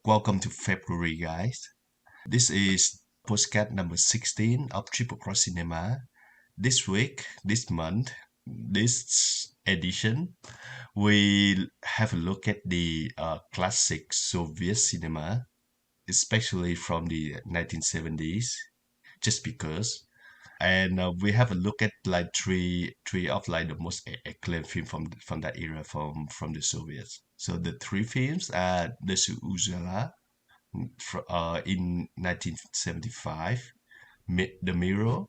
Welcome to February, guys. This is postcard number 16 of Triple Cross Cinema. This week, this month, this edition, we have a look at the classic Soviet cinema, especially from the 1970s, just because. And we have a look at like three of like the most acclaimed film from that era from the Soviets. So the three films are Dersu Uzala in 1975, The Mirror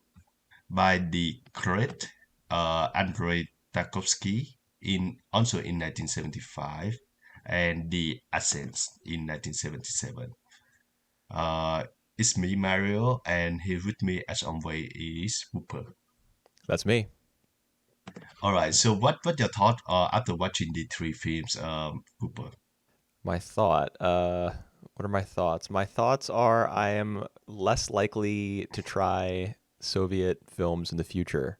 by the great Andrei Tarkovsky in 1975, and The Ascent in 1977. Uh, it's me, Mario, and here with me, as always, is Whooper. That's me. All right. So, what your thought after watching the three films, Whooper? My thought. What are my thoughts? My thoughts are I am less likely to try Soviet films in the future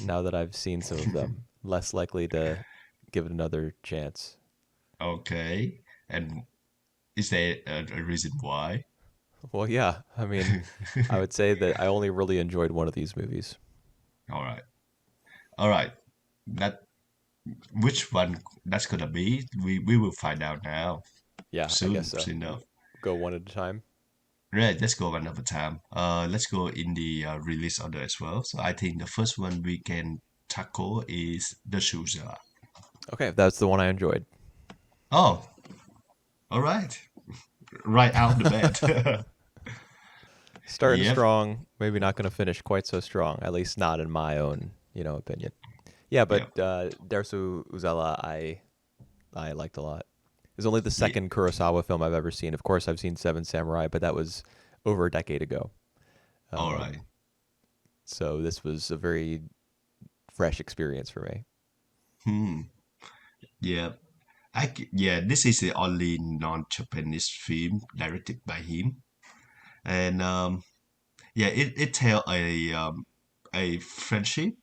now that I've seen some of them. Less likely to give it another chance. Okay. And is there a reason why? Well, yeah. I mean, I would say that I only really enjoyed one of these movies. All right. All right. That which one that's gonna be? We will find out now Yeah, I guess so. soon enough. Go one at a time. Right. Let's go one at a time. Let's go in the release order as well. So I think the first one we can tackle is the Shuja. Okay, that's the one I enjoyed. Oh, all right. Right out the bed. Starting Yep. strong, maybe not going to finish quite so strong, at least not in my own, opinion. Yeah, but Yep. Dersu Uzala, I liked a lot. It's only the Yeah. second Kurosawa film I've ever seen. Of course, I've seen Seven Samurai, but that was over a decade ago. All right. Um, so this was a very fresh experience for me. Hmm. Yeah. Yeah. This is the only non-Japanese film directed by him, and yeah, it tell a friendship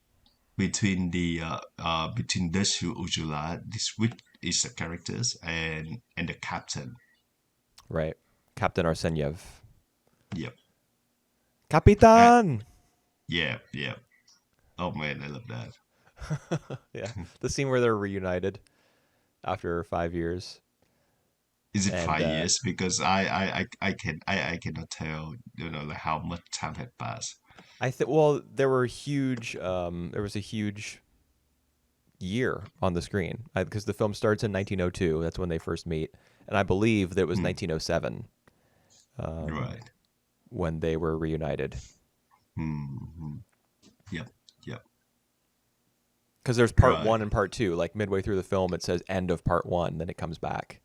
between Dersu Ujula, this which is the characters, and the captain. Right, Captain Arsenyev. Yep. Uh, Capitan. yeah, yeah. Oh man, I love that. Yeah, the scene where they're reunited after 5 years, Is it and 5 years? Because I cannot tell, like how much time had passed. I think well, there were huge. There was a huge year on the screen because the film starts in 1902. That's when they first meet, and I believe that it was Hmm. 1907 um, Right. when they were reunited. Hmm. Yep. Yep. Because there's part Right. one and part two. Like midway through the film, it says end of part one, then it comes back.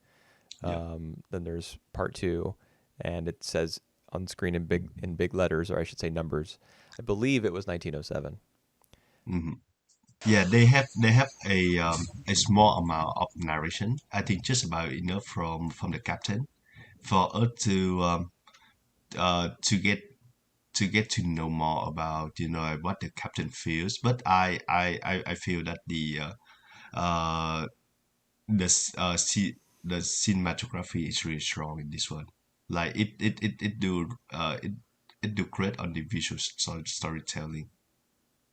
Yep. Then there's part two, and it says on screen in big letters, or I should say numbers. I believe it was 1907. Hmm. Yeah, they have a small amount of narration. I think just about enough from the captain for us to get to know more about what the captain feels. But I feel that uh the s- uh ci- the cinematography is really strong in this one. Like it do great on the visual storytelling.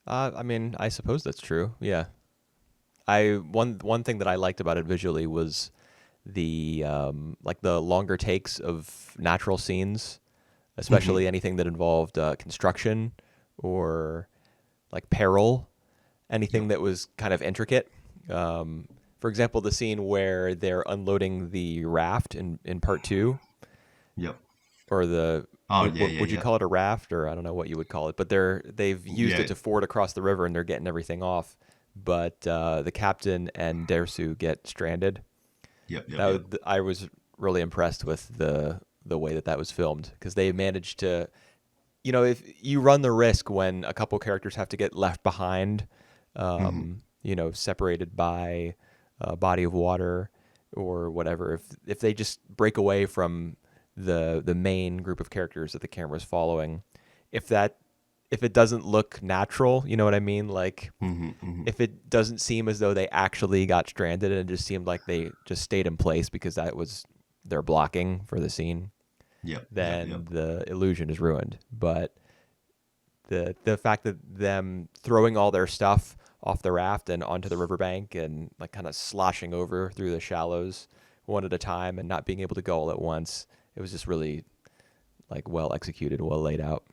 I mean, I suppose that's true. Yeah. One thing that I liked about it visually was the like the longer takes of natural scenes, Hmm. especially anything that involved construction or like peril, anything Yep. that was kind of intricate. For example, the scene where they're unloading the raft in part two, Yep. or the Oh would, yeah, would yeah, would you yeah. call it a raft, or I don't know what you would call it, but they've used it Yeah. to ford across the river and they're getting everything off. But the captain and Dersu get stranded. Yep. Yep. Yep. I was really impressed with the way that that was filmed because they managed to, if you run the risk when a couple characters have to get left behind, Hmm. separated by a body of water or whatever. If they just break away from the main group of characters that the camera's following, if that if it doesn't look natural, you know what I mean? Like Hmm. Hmm. if it doesn't seem as though they actually got stranded and it just seemed like they just stayed in place because that was they're blocking for the scene, Yep. Yep. Yep. then the illusion is ruined. But the fact that them throwing all their stuff off the raft and onto the riverbank and like kind of sloshing over through the shallows one at a time and not being able to go all at once, it was just really like well executed, well laid out.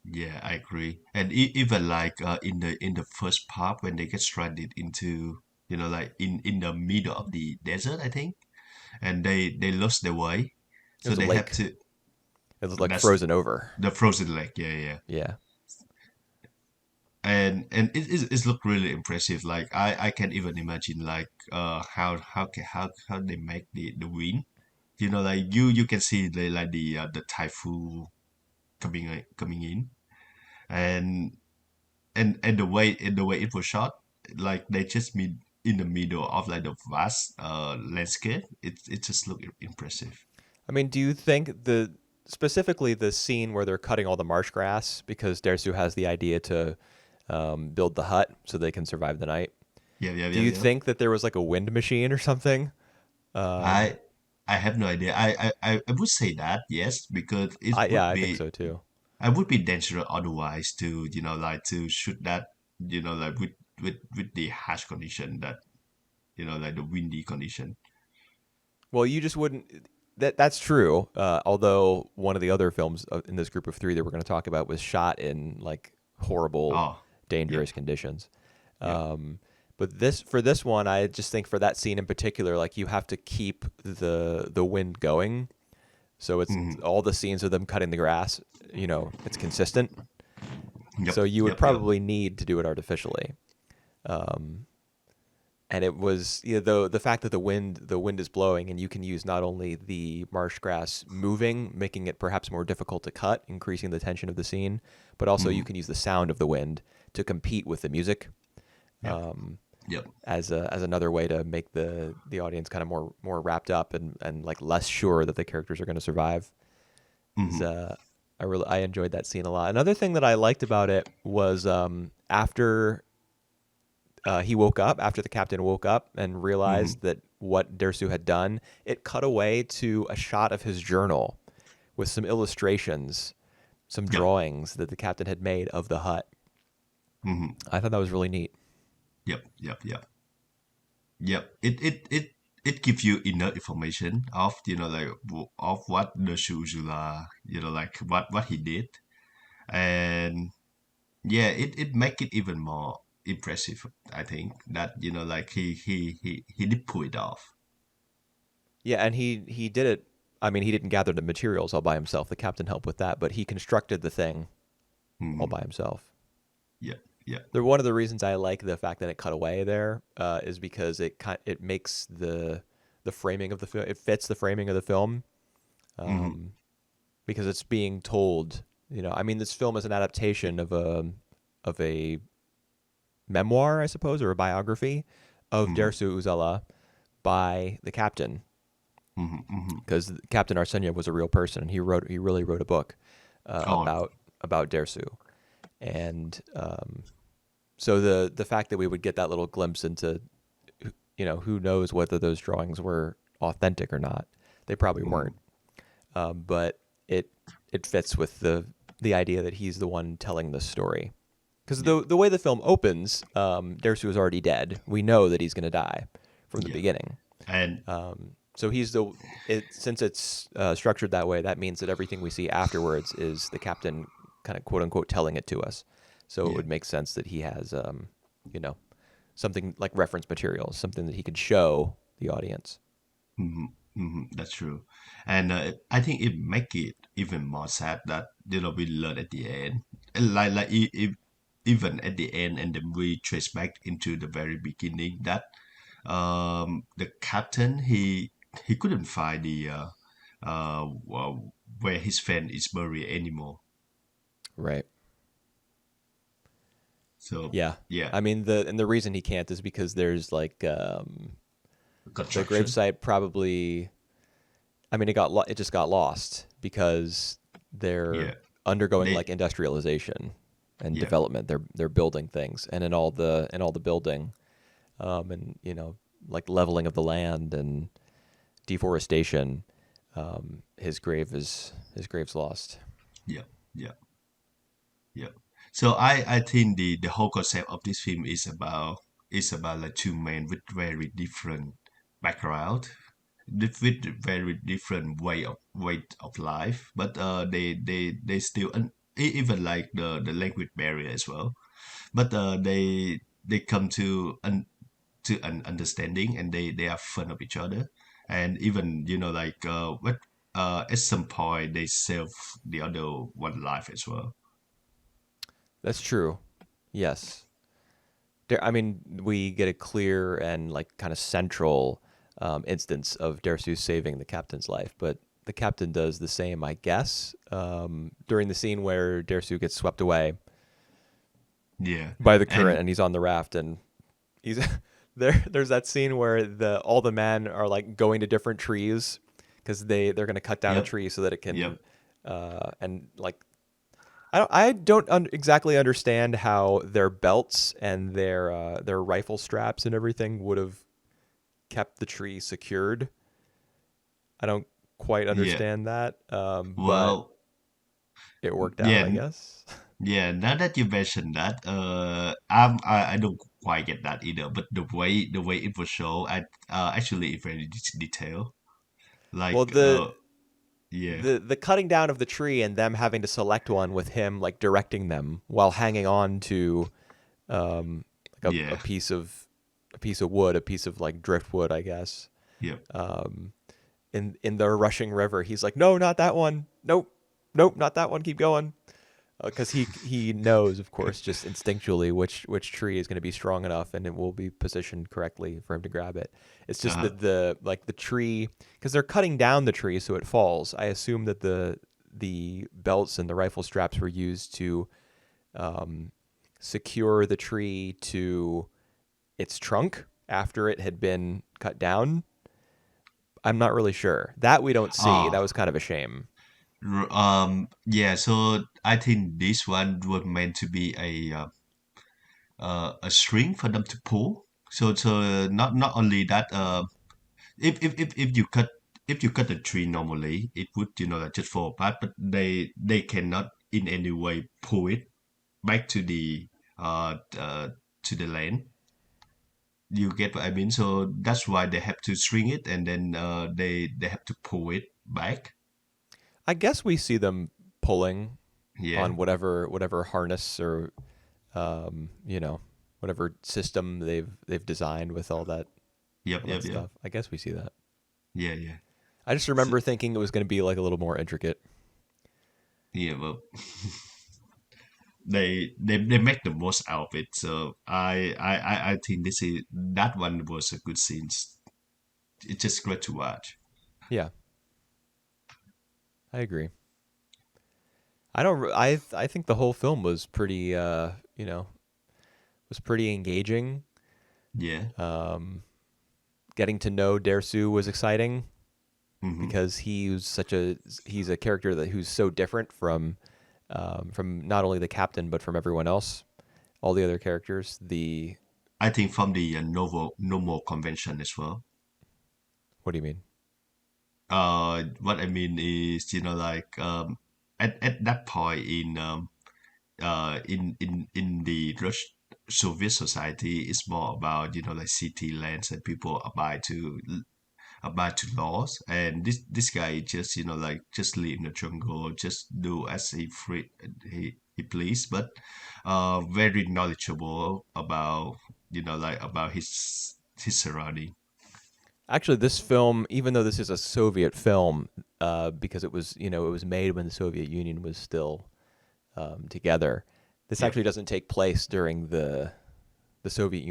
Yeah, I agree. And even like in the first part when they get stranded into, like in the middle of the desert, I think, and they lost their way, It so was a they have lake. to. It was like That's frozen over. the frozen lake. Yeah, yeah. Yeah. And it's look really impressive. Like I can even imagine like how they make the wind. Like you can see the typhoon coming in, and and the way it was shot, like they just meet in the middle of like the vast landscape. It just look impressive. I mean, do you think specifically the scene where they're cutting all the marsh grass because Dersu has the idea to build the hut so they can survive the night? Yeah, yeah, Do yeah, you yeah. think that there was like a wind machine or something? Um, I I have no idea. I would say that yes, because it yeah, would I think be so too. I would be dangerous otherwise to like to shoot that like with the harsh condition that like the windy condition. Well, you just wouldn't. That's true. Although one of the other films in this group of three that we're going to talk about was shot in like horrible, Oh, dangerous yep, conditions. yep. Um, but this one, I just think for that scene in particular, like you have to keep the wind going. So it's Hmm. all the scenes of them cutting the grass. It's consistent. Yep, So you would yep, yep. probably need to do it artificially. Um, and it was the fact that the wind is blowing and you can use not only the marsh grass moving, making it perhaps more difficult to cut, increasing the tension of the scene, but also you Hmm. can use the sound of the wind to compete with the music, Yep, um, yep. as another way to make the audience kind of more wrapped up and like less sure that the characters are going to survive. Is Hmm. I enjoyed that scene a lot. Another thing that I liked about it was after he woke up, after the captain woke up and Hmm. realized that what Dersu had done, it cut away to a shot of his journal with some illustrations, some Yep. drawings that the captain had made of the hut. Hmm. I thought that was really neat. Yep, yep, yep. Yep. It gives you enough information of like of what the Shuzula like what he did, and yeah, it make it even more impressive. I think that like he did pull it off. Yeah, and he did it. I mean, he didn't gather the materials all by himself. The captain helped with that, but he constructed the thing all Hmm. by himself. Yep, yep. One of the reasons I like the fact that it cut away there is because it makes the framing of the film, it fits the framing of the film, Hmm. um, because it's being told. I mean, this film is an adaptation of a memoir, I suppose, or a biography of Hmm. Dersu Uzala by the captain, Hmm. Hmm. because Captain Arsenia was a real person, and he really wrote a book Oh, about Dersu, and so the fact that we would get that little glimpse into, who knows whether those drawings were authentic or not. They probably mhm. weren't, but it fits with the idea that he's the one telling the story. Because Yep. the way the film opens, Dersu is already dead. We know that he's going to die from the Yeah. beginning. And So since it's structured that way, that means that everything we see afterwards is the captain kind of quote unquote telling it to us. So it yeah. would make sense that he has, you know, something like reference materials, something that he could show the audience. Hmm. Hmm. That's true. And I think it make it even more sad that we learn at the end, and even at the end, and then we trace back into the very beginning that the captain he couldn't find the where his friend is buried anymore. Right. So Yeah. yeah, I mean the reason he can't is because there's like the construction. gravesite probably. I mean it just got lost because they're Yeah, undergoing they like industrialization and yeah. development. They're building things, and in all the building, and like leveling of the land and deforestation. his grave's lost. Yeah, yeah, yeah. So I think the whole concept of this film is about like two men with very different background, with very different way of life, but they still even like the language barrier as well, but they come to an understanding, and they are fun of each other, and even like what at some point they save the other one life as well. That's true. Yes. I mean, we get a clear and like kind of central instance of Dersu saving the captain's life, but the captain does the same, I guess, during the scene where Dersu gets swept away Yeah, by the current and and he's on the raft and he's there. There's that scene where the all the men are like going to different trees because they're going to cut down a yep, tree so that it yep. can and like I don't exactly understand how their belts and their rifle straps and everything would have kept the tree secured. I don't quite Yeah, understand that, but well, it worked out, yeah, I guess. yeah. Now that you mentioned that, I don't quite get that either, but the way it was shown, I actually very detailed, Well, like yeah, the cutting down of the tree and them having to select one with him like directing them while hanging on to like yeah, a piece of wood, a piece of like driftwood, I guess. yep. Um, in the rushing river, he's like, no, not that one. Nope, nope, not that one. Keep going. Because he knows, of course, just instinctually which tree is going to be strong enough and it will be positioned correctly for him to grab it. It's just Uh-huh. that the like the tree, because they're cutting down the tree so it falls. I assume that the belts and the rifle straps were used to um, secure the tree to its trunk after it had been cut down. I'm not really sure. That we don't see. That Ah, was kind of a shame. yeah. So I think this one was meant to be a string for them to pull. So not only that. If you cut the tree normally, it would like just fall apart. But they cannot in any way pull it back to the land. You get what I mean? So that's why they have to string it, and then they have to pull it back. I guess we see them pulling Yeah. on whatever harness or you know, whatever system they've designed with Yep. all that Yep. Yep. stuff. I guess we see that. Yeah. Yeah. I just So, remember thinking it was going to be like a little more intricate. yeah. Well, they make the most out of it. So I think this is that one was a good scene. It's just great to watch. Yeah, I agree. I don't. I think the whole film was pretty. Was pretty engaging. Yeah. Um, Getting to know Dersu was exciting Mm-hmm. because he's a character who's so different from not only the captain but from everyone else, all the other characters. The I think from the novel normal convention as well. What do you mean? What I mean is, like at that point in the Soviet society, it's more about like city lands, and people abide to laws. And this guy just like just live in the jungle, just do as he please, but very knowledgeable about like about his surrounding. Actually, this film, even though this is a Soviet film, because it was made when the Soviet Union was still together, this Yep. actually doesn't take place during the Soviet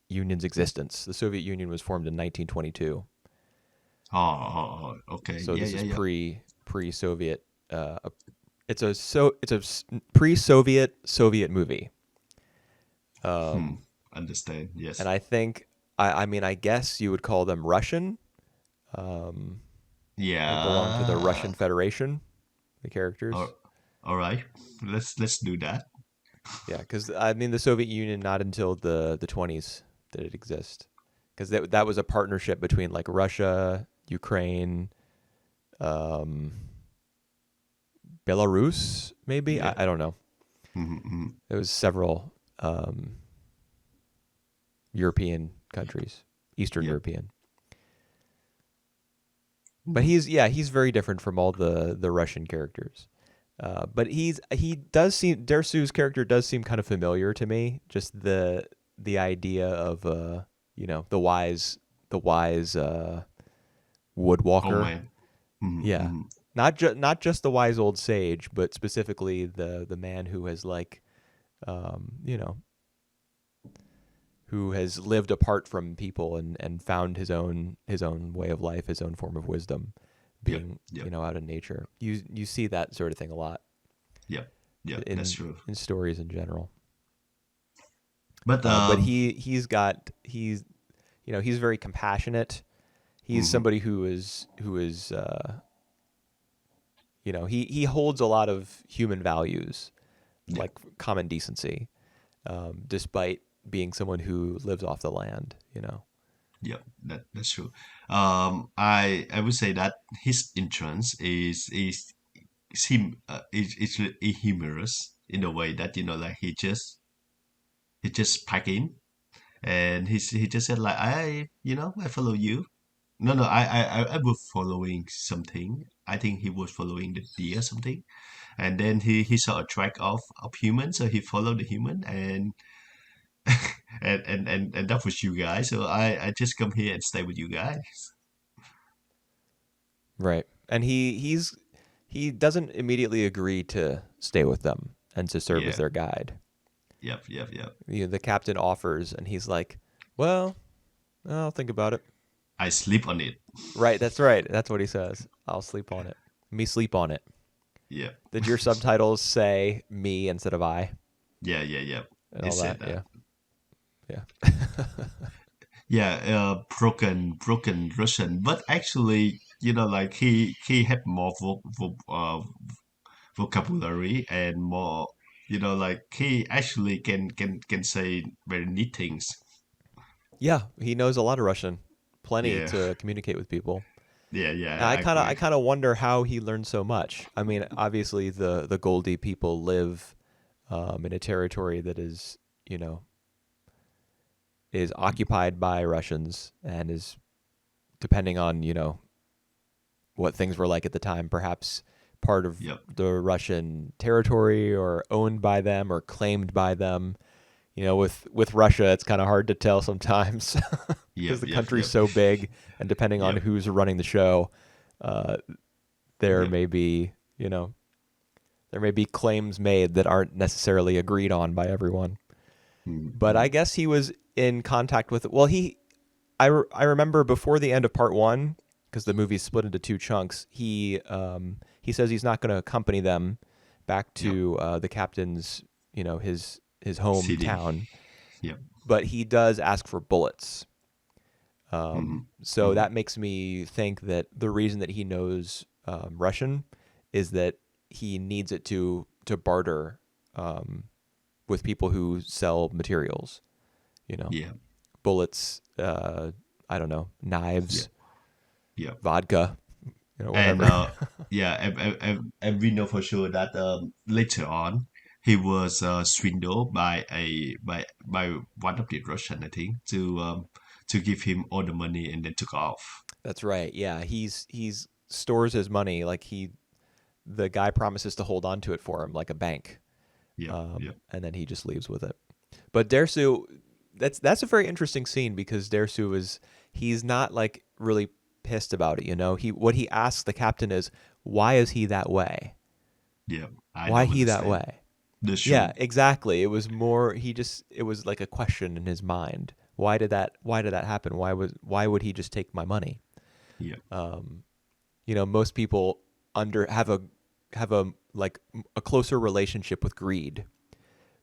Union's existence. The Soviet Union was formed in 1922, Okay. so Yeah, this yeah, is yeah. pre-Soviet. It's a pre-Soviet Soviet movie, Hmm. um, Understand. and Yes. I think I mean I guess you would call them Russian. Um, they belong to the Yeah. Russian Federation. The All, characters. all right. Let's do that. Yeah, because I mean the Soviet Union not until the 20s did it exist, because that was a partnership between like Russia, Ukraine, um, Belarus, maybe. Yeah. I don't know. Mm-hmm. It was several European countries, Eastern Yeah. European. But Mm-hmm. he's very different from all the Russian characters. But he does seem Dersu's character does seem kind of familiar to me. Just the idea of the wise Oh woodwalker. man. Mm-hmm. Yeah, Mm-hmm. not just the wise old sage, but specifically the man who has um, you know who has lived apart from people and found his own way of life, his own form of wisdom, Yep. being Yep. out of nature. You see that sort of thing a lot Yep. Yep. That's in true. in stories in general. But But he's very compassionate. He's mhm. somebody who is he holds a lot of human values Yeah. like common decency, despite being someone who lives off the land. Yeah. That's true. I would say that his entrance is him is humorous in a way that like he just pack in and he just said like I follow you. No, I was following something. I think he was following the deer something, and then he saw a track of human, so he followed the human, and and that was you guys. So I just come here and stay with you guys. Right. And he doesn't immediately agree to stay with them and to serve as Yeah. their guide. Yep. The captain offers, and he's like, "Well, I'll think about it." I sleep on it. Right. That's right. That's what he says. I'll sleep on it. Me sleep on it. Yeah. Did your subtitles say me instead of I Yeah. and It all said that? that. Yeah. Yeah. Yeah, broken Russian, but actually, like he had more vocabulary and more, like he actually can say very neat things. Yeah. He knows a lot of Russian, plenty Yeah, to communicate with people. yeah, And I I kind of I agree. kind of wonder how he learned so much. I mean, obviously the Goldie people live in a territory that you know, is occupied by Russians and is depending on what things were like at the time, perhaps part of Yep, the Russian territory or owned by them or claimed by them. With Russia, it's kind of hard to tell sometimes because yep, the yep, country's yep, so big, and depending on yep, who's running the show, uh, there yep. may be there may be claims made that aren't necessarily agreed on by everyone. But I Mm-hmm. guess he was in contact with. Well, I remember before the end of part one, because the movie's split into two chunks. He says he's not going to accompany them back Yep. to the captain's his CD. hometown, Yep. but he does ask for bullets. Mm-hmm. So Mm-hmm. that makes me think that the reason that he knows Russian is that he needs it to barter um, with people who sell materials. You know, Yeah. bullets. I don't know, Yep. knives, Yep. vodka. And Whatever. yeah, and we know for sure that later on he was swindled by one of the Russian, I think, to give him all the money and then took off. That's right. Yeah, he's stores his money like the guy promises to hold on to it for him like a bank, Yep. Yep. and then he just leaves with it. But Dersu, that's a very interesting scene because Dersu he's not like really pissed about it. What he asks the captain is, why is he that way? Yep. I Why don't he that understand way? the Yeah, shoe. exactly. It was like a question in his mind. Why did that happen? Why would he just take my money? Yep. Most people have a like a closer relationship with greed. Yep.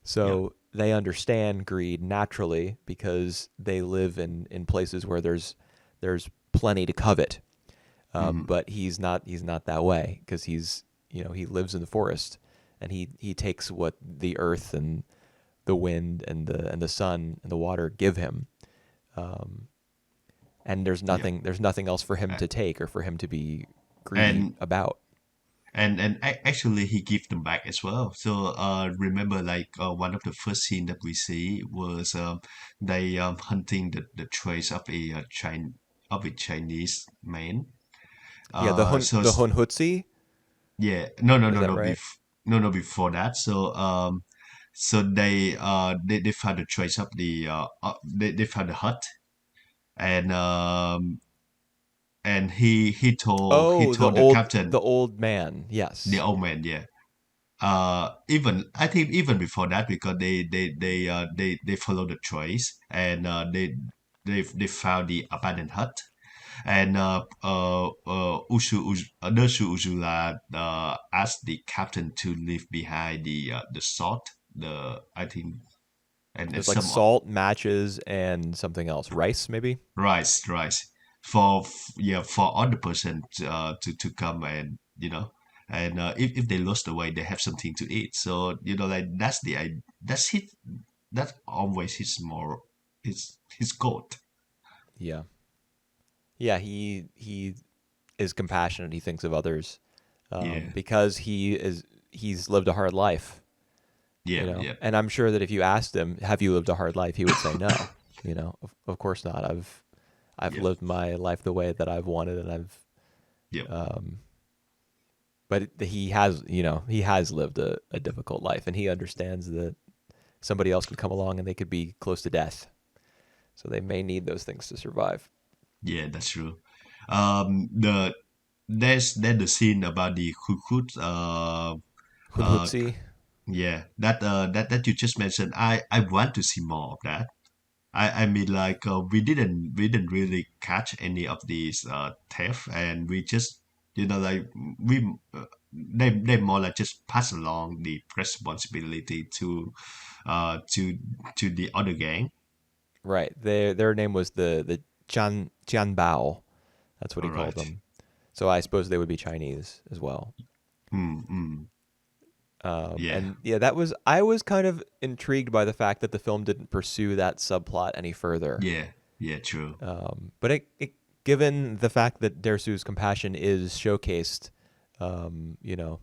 So they understand greed naturally because they live in places where there's plenty to covet. Hmm. But he's not that way because he lives in the forest and he takes what the earth and the wind and the sun and the water give him. And there's Yep. nothing else for him Uh, to take or for him to be greedy and about. actually he gave them back as well. So remember, like one of the first scene that we see was they hunting the trace of a Chinese man. Yeah, So the Hunhutsi, yeah, no, no, is no, that no, right? no, no, before that. So so they found the trace of they found the hut, and he Oh, told the captain, the old man. the Yes. old man, yeah. Even I think even before that, because they follow the trace, and they found the abandoned hut, and Dersu Uzula asked the captain to leave behind the salt, the I think, and There's like some salt, matches, and something else. Rice, maybe? rice for yeah, for other person to come, and if they lost the way, they have something to eat. So like that's his, that's always his moral, his goal. Yeah. Yeah, he is compassionate. He thinks of others Yeah, because he's lived a hard life, yeah, yeah, And I'm sure that if you asked him, "Have you lived a hard life?" he would say no. Of course not. I've yeah, lived my life the way that I've wanted, and yeah, but he has lived a difficult life, and he understands that somebody else could come along and they could be close to death, so they may need those things to survive. yeah. That's true. The there's the scene about the Hukut. Uh, Hunhutsi, yeah, that you just mentioned. I want to see more of that. I mean, like we didn't really catch any of these theft, and we just like we they more like just pass along the responsibility to the other gang. right? Their name was the Jian Bao. That's what he All called right. them. So I suppose they would be Chinese as well. Mm, yeah, And yeah, I was kind of intrigued by the fact that the film didn't pursue that subplot any further. yeah, yeah. True. But given the fact that Dersu's compassion is showcased, you know,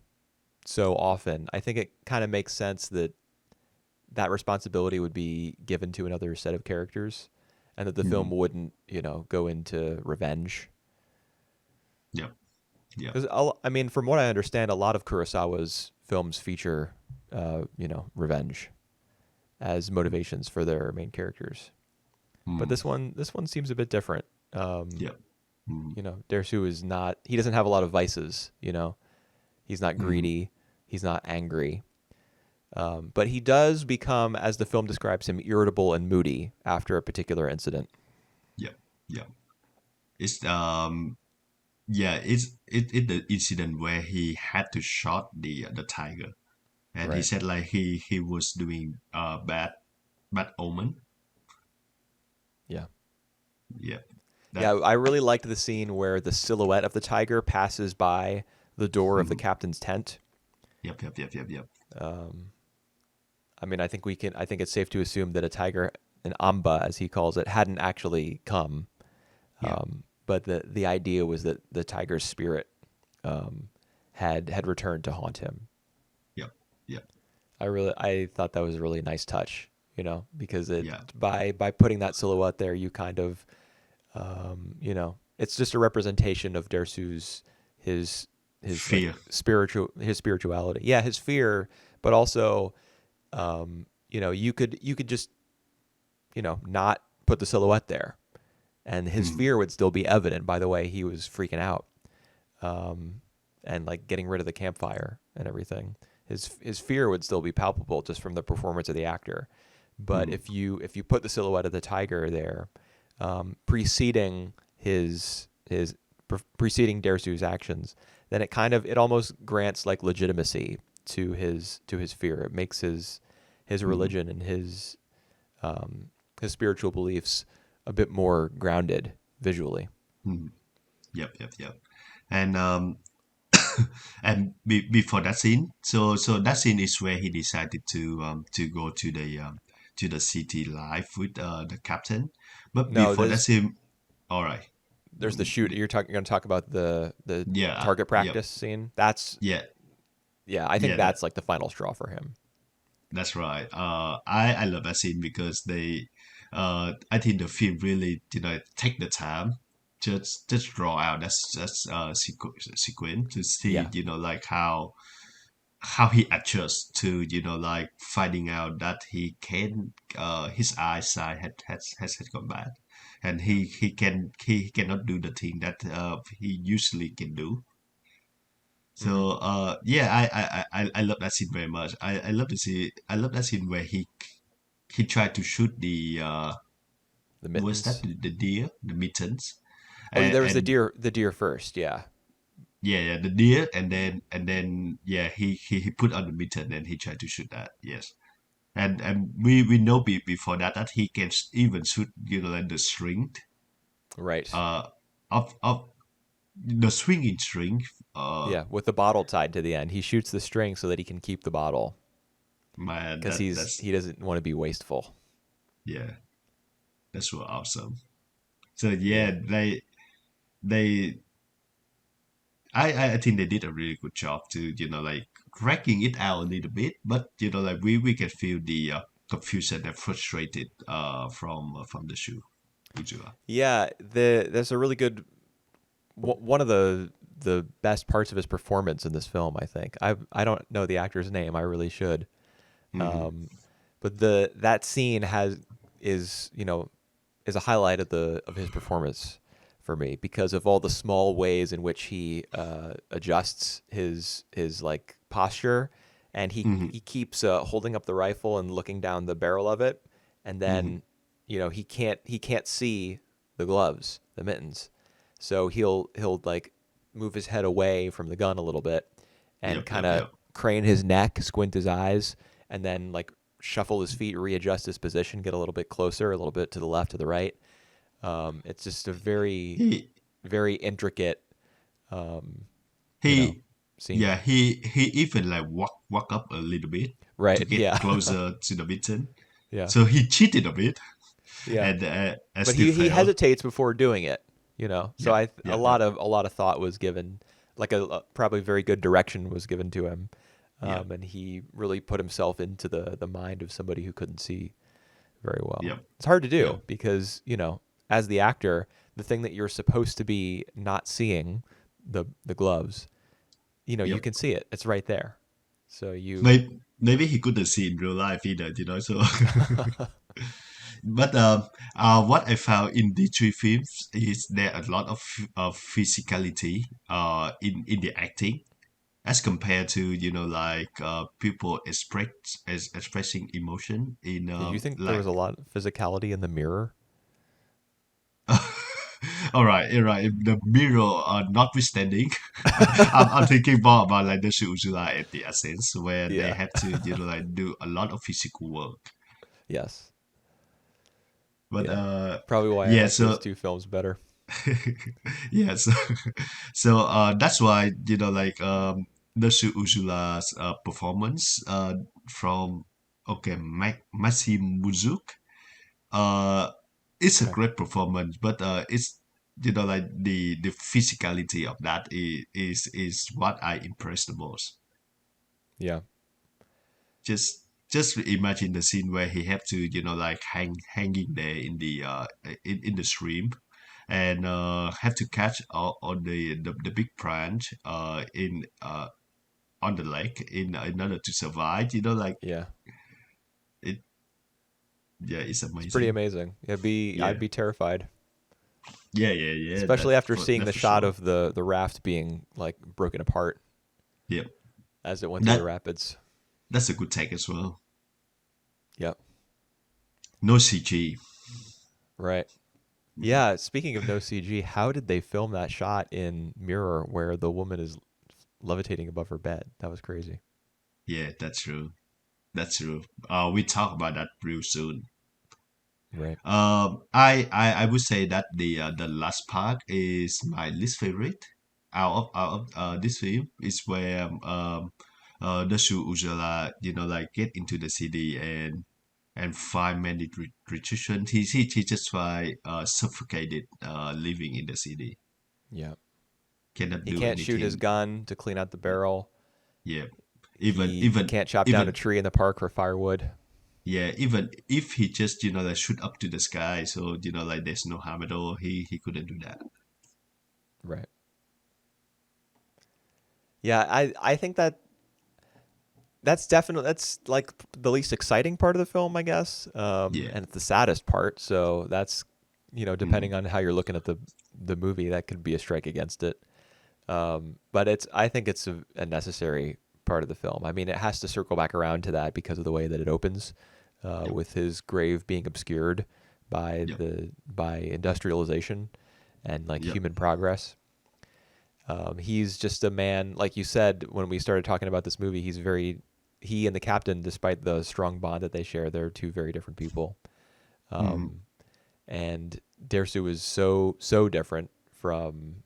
so often, I think it kind of makes sense that that responsibility would be given to another set of characters, and that the film Mm, wouldn't, go into revenge. yep, yep. Because I mean, from what I understand, a lot of Kurosawa's films feature, revenge as motivations for their main characters. But Mm, this one seems a bit yep. different. Um, Yep. Mm, Dersu is not. He doesn't have a lot of vices. He's not mm, greedy. He's not angry. But he does become, as the film describes him, irritable and moody after a particular incident. yep. Yep. It's yeah, it's the incident where he had to shot the tiger, and he Right. said like he was doing bad omen. Yeah. Yeah, Yeah. that. I really liked the scene where the silhouette of the tiger passes by the door of the Mhm. captain's tent. Yep, yep, yep, yep, yep. Um, I mean, I think we can. I think it's safe to assume that a tiger, an amba as he calls it, hadn't actually come. Yeah, But the idea was that the tiger's spirit um, had returned to haunt him. yep, yep, I thought that was a really nice touch, because it yeah. by putting that silhouette there, you kind of, it's just a representation of Dersu's his like Fear. his spirituality. Yeah, his fear, but also, you could just not put the silhouette there, and his Mm, fear would still be evident by the way he was freaking out, and like getting rid of the campfire and everything. His fear would still be palpable just from the performance of the actor. But mm, if you put the silhouette of the tiger there, preceding preceding Dersu's actions, then it almost grants like legitimacy to his fear. It makes his mm, religion and his spiritual beliefs a bit more grounded visually. mm. Yep, yep, yep. And and before that scene, so that scene is where he decided to go to the city life with the captain. But No, before that this scene, all right. there's the shoot. You're going to talk about the Yeah, target yep, practice scene. That's yeah, yeah. I think yeah. That that's like the final straw for him. that's right. I love that scene because I think the film really take the time just draw out that sequence to see Yeah. like how he adjusts to like finding out that he can his eyesight has gone bad, and Yeah. he cannot do the thing that he usually can do. Hmm. So yeah, I love that scene very much. I love that scene where he tried to shoot the The was that mittens. the deer, the mittens, Oh, yeah, there was and the deer first. Yeah. yeah, yeah, the deer, and then yeah, he put on the mitten and he tried to shoot that. Yes, and we know before that he can even shoot like the string Right. uh of the swinging string. Yeah, with the bottle tied to the end. He shoots the string so that he can keep the bottle Man, because that's he doesn't want to be wasteful. yeah, that's so awesome. So Yeah. yeah, they I think they did a really good job to like cracking it out a little bit, but like we can feel the confusion and frustrated from the shoe Ujula. Yeah, there's a really good one of the best parts of his performance in this film, I think. I don't know the actor's name. I really should. Hmm. Um, but the that scene has is you know is a highlight of the of his performance for me because of all the small ways in which he adjusts his like posture, and Hmm. he keeps holding up the rifle and looking down the barrel of it, and Hmm. then he can't see the gloves, the mittens, so he'll like move his head away from the gun a little bit and Yep, kind yep, of yep. crane his neck, squint his eyes, and then like shuffle his feet, readjust his position, get a little bit closer, a little bit to the left, to the right. It's just a very, He very intricate, um, you know, he scene. yeah, he even like walk up a little bit to Right. get Yeah. closer to the mitten. Yeah. So he cheated a bit Yeah. and But still he failed. hesitates before doing it. So Yep, yep, yep, a lot of thought was given, like a probably very good direction was given to him, yep, and he really put himself into the mind of somebody who couldn't see very well. yep, It's hard to yep, do because, as the actor, the thing that you're supposed to be not seeing, the gloves, you yep. can see it. It's right there. So you Maybe he couldn't see in real life either, so but what I found in these three films is there a lot of physicality in the acting as compared to like people expressing emotion in Yeah, you think there was like a lot of physicality in the mirror? all right the mirror notwithstanding. I'm thinking more about like the Uzula and the Ascent where they Yeah. have to like do a lot of physical work. Yes. But Yeah. Probably why I yeah, like those so two films better. yeah, so that's why like Dersu Uzula's performance from okay Maxim Muzuk uh it's a Okay. great performance, but it's like the physicality of that is what I impressed the most. Yeah. Just imagine the scene where he have to like hanging there in the stream and have to catch on the big branch in on the lake in order to survive, like Yeah. it. Yeah, it's It's pretty amazing. amazing. I'd Yeah, be terrified, yeah, yeah, yeah, especially after seeing that's the for shot sure. of the raft being like broken apart Yeah, as it went through the that rapids. that's a good take as well. Yep. No CG. Right. Yeah, speaking of no CG, how did they film that shot in Mirror where the woman is levitating above her bed? That was crazy. Yeah, that's true. That's true. We talk about that real soon. Right. I would say that the last part is my least favorite out of this film is where the Shu Ujala like get into the city and and 5 minute restriction. He just try suffocated living in the city. Yeah. Cannot He do can't shoot his anything. gun to clean out the barrel. Yeah. Even He even can't chop down a even tree in the park for firewood. yeah, even if he just like shoot up to the sky, so like there's no harm at all. He couldn't do that. Right. Yeah, I think that's like the least exciting part of the film, I guess, Yeah. and it's the saddest part. So that's Mm-hmm. depending on how you're looking at the movie, that could be a strike against it. But I think it's a necessary part of the film. I mean, it has to circle back around to that because of the way that it opens, Yep. with his grave being obscured Yep. by industrialization and like Yep. human progress. He's just a man, like you said when we started talking about this movie. He and the captain, despite the strong bond that they share, they're two very different people. Mm-hmm. Um, and Dersu is so different from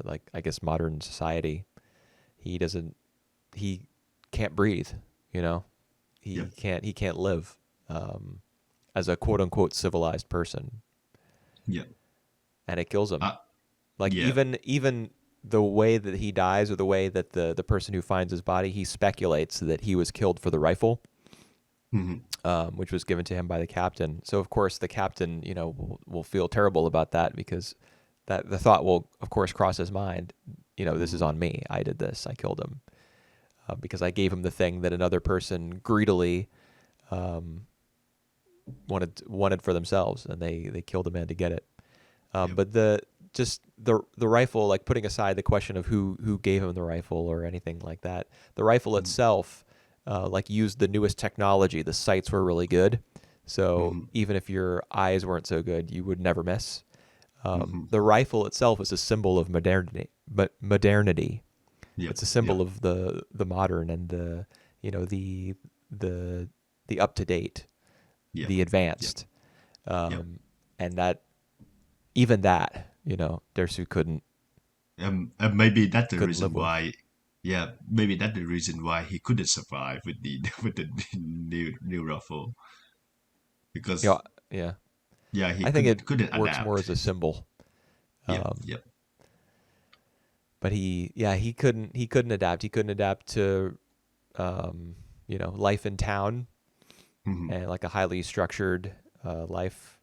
like I guess modern society. He doesn't he can't breathe. You know, Yep. he can't live as a quote unquote civilized person, Yep. and it kills him. Uh, Like yeah. even the way that he dies, or the way that the person who finds his body, he speculates that he was killed for the rifle, Mm-hmm. which was given to him by the captain. So of course the captain, will feel terrible about that, because that the thought will of course cross his mind. This is Mm-hmm. on me. I did this. I killed him because I gave him the thing that another person greedily um, wanted for themselves, and they killed a man to get it. Yep. But the rifle, like putting aside the question of who gave him the rifle or anything like that, the rifle Mm-hmm. itself, like used the newest technology. The sights were really good, so Mm-hmm. even if your eyes weren't so good, you would never miss. Mm-hmm. The rifle itself is a symbol of modernity. Yep. It's a Yep. symbol of the modern, and the you know the the up to date, Yep. the Yep. advanced, Yep. and that even that, Dersu Maybe that's the couldn't reason live with. why. Yeah, maybe that's the reason why he couldn't survive with the with the new ruffle, Yeah, because yeah. yeah, he I think it couldn't works more adapt. as a symbol. Yep. Um, Yep. but he couldn't adapt. He couldn't adapt to life in town, Mm-hmm. and like a highly structured life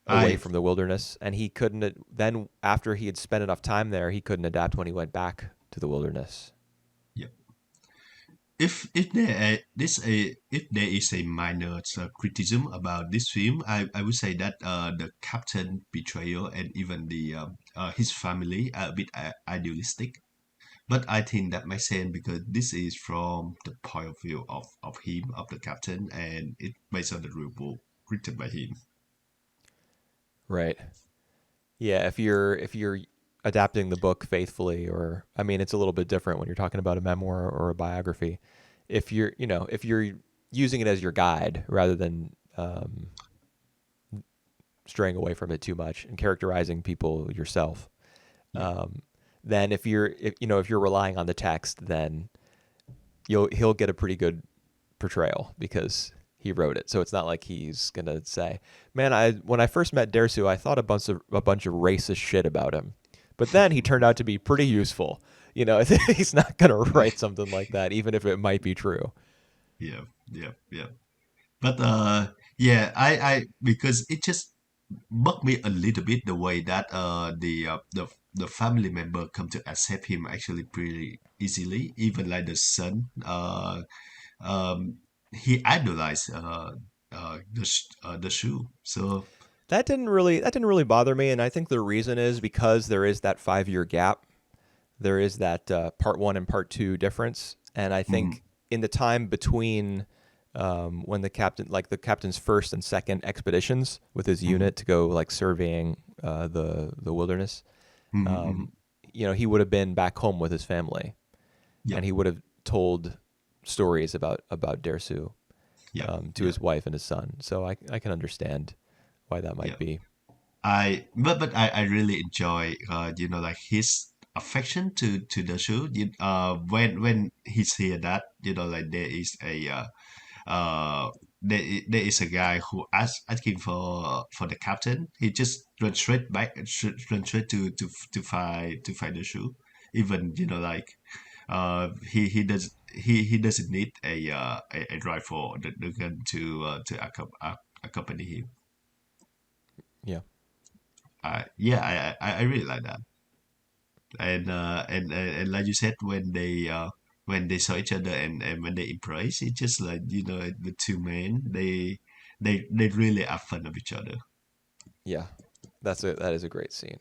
away I from the wilderness. And he couldn't then, after he had spent enough time there, he couldn't adapt when he went back to the wilderness. Yep. If there if there is a minor criticism about this film, I would say that the captain betrayal and even the his family are a bit idealistic. But I think that makes sense because this is from the point of view of him, of the captain, and it based on the real book written by him. Right. Yeah, if you're adapting the book faithfully, or I mean, it's a little bit different when you're talking about a memoir or a biography. If you're using it as your guide rather than straying away from it too much and characterizing people yourself, Yeah. um, then if you're relying on the text, then he'll get a pretty good portrayal because he wrote it. So it's not like he's gonna say, "Man, when I first met Dersu, I thought a bunch of racist shit about him, but then he turned out to be pretty useful." He's not gonna write something like that, even if it might be true. Yeah, yeah, yeah. But yeah, I because it just bugged me a little bit the way that the family member come to accept him actually pretty easily. Even like the son, um, he idolized the shoe. So That didn't really bother me, and I think the reason is because there is that 5 year gap. There is that part one and part two difference, and I mhm, think in the time between when the captain's first and second expeditions with his mhm, unit to go like surveying the wilderness, mhm, um, mhm. he would have been back home with his family, and Yep, he would have told stories about Dersu yep, to yep, his wife and his son. So I can understand why that might yep. be. I really enjoy like his affection to the shoe. When he's here that like there is a there is a guy who asking for the captain. He just run straight back, run straight to find the shoe. Even like he doesn't need a rifle or the gun to accompany him. Yeah. Yeah, I really like that. And like you said, when they saw each other and when they embrace, it's just like the two men, they really have fun of each other. Yeah. That is a great scene.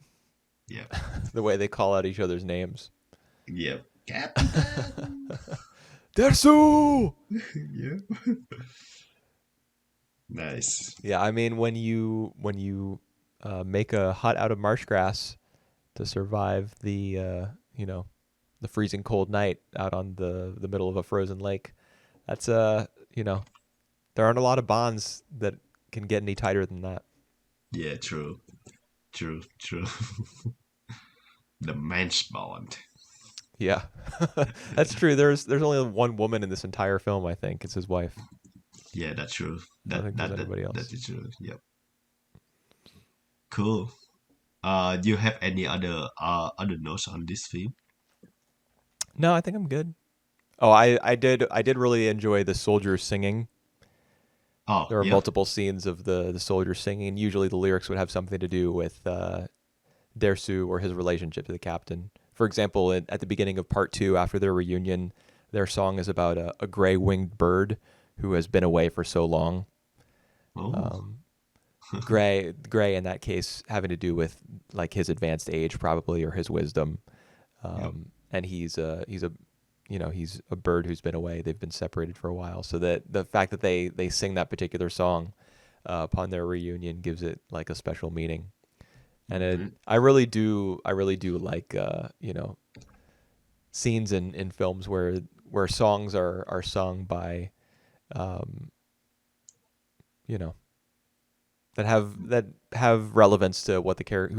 Yeah, The way they call out each other's names. yeah, Captain. Dersu! Yeah, nice. Yeah, I mean when you make a hut out of marsh grass to survive the the freezing cold night out on the middle of a frozen lake, that's there aren't a lot of bonds that can get any tighter than that. Yeah, true, true, true. The man's bond. Yeah, that's true. There's only one woman in this entire film. I think it's his wife. Yeah, that's true. I don't That think there's that that anybody that else. is true. Yep. Cool. Do you have any other notes on this film? No, I think I'm good. Oh, I did really enjoy the soldiers singing. Oh, There were yeah. multiple scenes of the soldiers singing. Usually, the lyrics would have something to do with Dersu or his relationship to the captain. For example, at the beginning of part two, after their reunion, their song is about a gray winged bird who has been away for so long. Oh, Um, gray in that case having to do with like his advanced age probably or his wisdom. yep. And he's a bird who's been away. They've been separated for a while. So that the fact that they sing that particular song upon their reunion gives it like a special meaning. And Mhm. I really do like scenes in films where songs are sung by um, you know that have relevance to who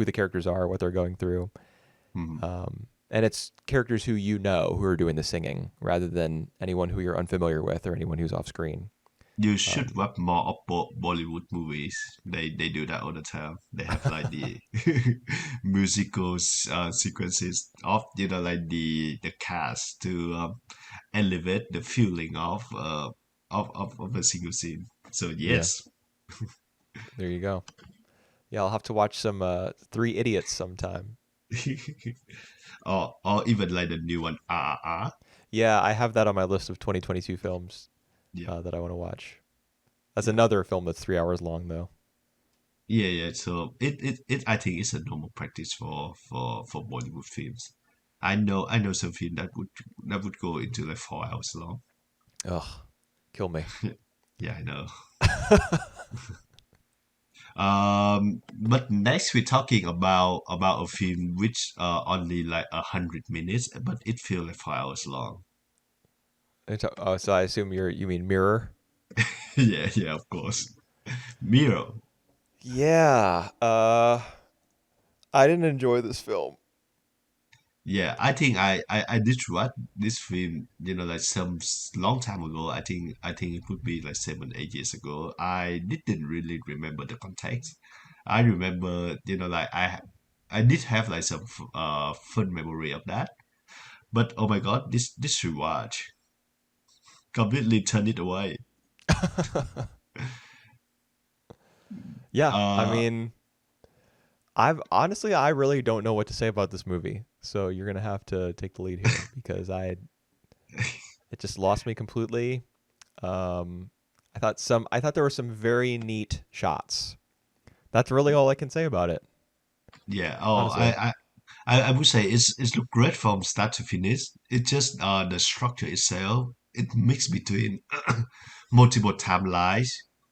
the characters are, what they're going through, Mhm. and it's characters who are doing the singing rather than anyone who you're unfamiliar with or anyone who's off screen. You should Um, watch more of Bollywood movies. They do that all the time. They have like the musical sequences of like the cast to elevate the feeling of a single scene. So yeah, yes. there you go. Yeah, I'll have to watch some Three Idiots sometime. or even like the new one RRR. Yeah, I have that on my list of 2022 films Yeah, that I want to watch. That's yeah. another film that's 3 hours long, though. Yeah. So it I think it's a normal practice for Bollywood films. I know some film that would go into like 4 hours long. Ugh, kill me. Yeah, I know. But next we're talking about a film which only like 100 minutes, but it feels like 4 hours long. Oh, so I assume you mean Mirror? Yeah, yeah, of course. Miro. Yeah. I didn't enjoy this film. Yeah, I think I did watch this film, like long time ago. I think it could be like 7, 8 years ago. I didn't really remember the context. I remember, like I did have like some fun memory of that. But oh my God, this rewatch completely turned it away. Yeah, I Uh, mean, I really don't know what to say about this movie. So you're gonna have to take the lead here because it just lost me completely. Um, I thought there were some very neat shots. That's really all I can say about it, yeah. honestly. I would say it's look great from start to finish. It's just the structure itself. It mix between multiple timelines,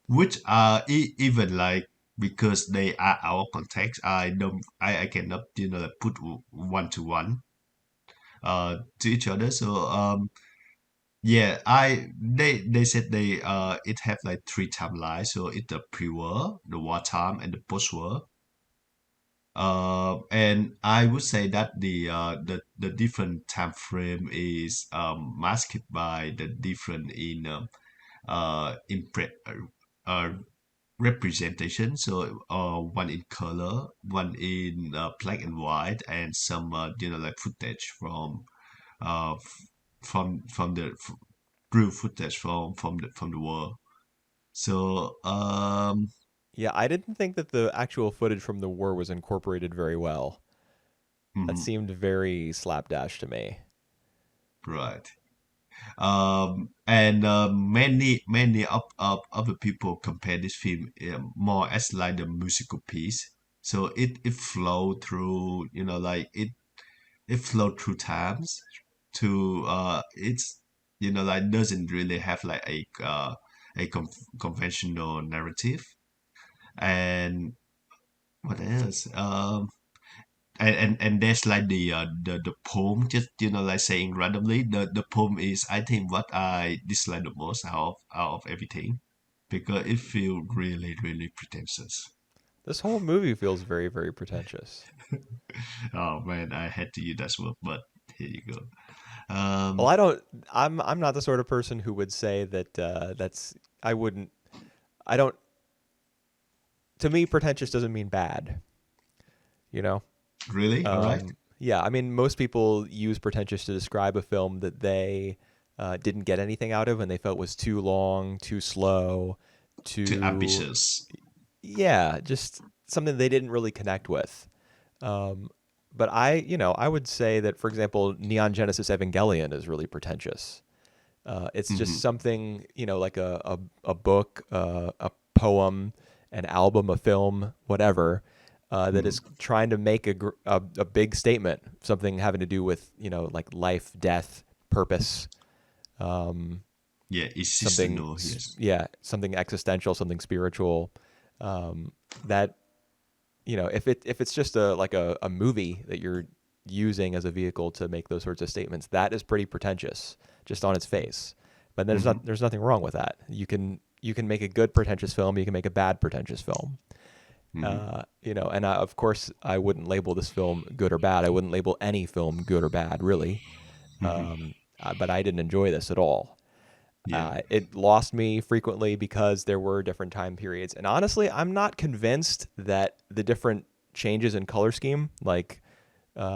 which are even like because they are our context. I cannot like, put one to one to each other. So yeah, they said it have like three timelines. So it's the pre-war, the wartime, and the post-war. And I would say that the different time frame is masked by the different in impre- uh, representation. So one in color, one in black and white, and some like footage from the real footage from the world. So Yeah, I didn't think that the actual footage from the war was incorporated very well. That mhm, seemed very slapdash to me. right. And many of other people compare this film more as like the musical piece. So it flowed through, like it flowed through times. To it's like doesn't really have like a conventional narrative. And what else? And there's like the poem, just like saying randomly, the poem is, I think, what I dislike the most out of everything, because it feels really really pretentious. This whole movie feels very, very pretentious. Oh man, I had to use that word, but here you go. Well, um I don't. I'm not the sort of person who would say that. That's. I wouldn't. I don't. To me, pretentious doesn't mean bad. You know. Really, all right. Yeah. I mean, most people use pretentious to describe a film that they didn't get anything out of, and they felt was too long, too slow, Too too. ambitious. Yeah, just something they didn't really connect with. Um, but I would say that, for example, Neon Genesis Evangelion is really pretentious. It's just Hmm. something, like a book, a poem, an album, a film, whatever, that is Hmm. trying to make a big statement, something having to do with, like life, death, purpose, um, Yeah, it's something, seasonal, yes. yeah, something existential, something spiritual. That if it's just a movie that you're using as a vehicle to make those sorts of statements, that is pretty pretentious just on its face. But Hmm. there's nothing wrong with that. You can make a good pretentious film. You can make a bad pretentious film. Hmm. And of course I wouldn't label this film good or bad. I wouldn't label any film good or bad, really. Hmm. But I didn't enjoy this at all. Yeah. It lost me frequently because there were different time periods. And honestly, I'm not convinced that the different changes in color scheme, like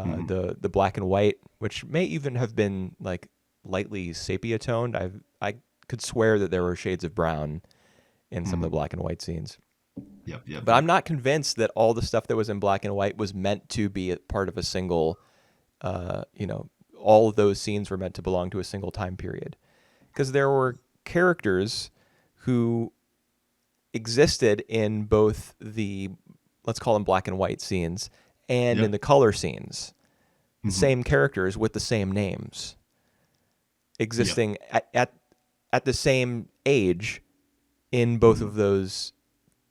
Hmm. the black and white, which may even have been like lightly sepia toned. I could swear that there were shades of brown in some of the Hmm. black and white scenes. Yep, yep, But I'm yep. not convinced that all the stuff that was in black and white was meant to be a part of a single, uh, you know, all of those scenes were meant to belong to a single time period. Because there were characters who existed in both the, let's call them black and white scenes, and in Yep. the color scenes. The Hmm. same characters with the same names Yep. existing at the same age in both Hmm. of those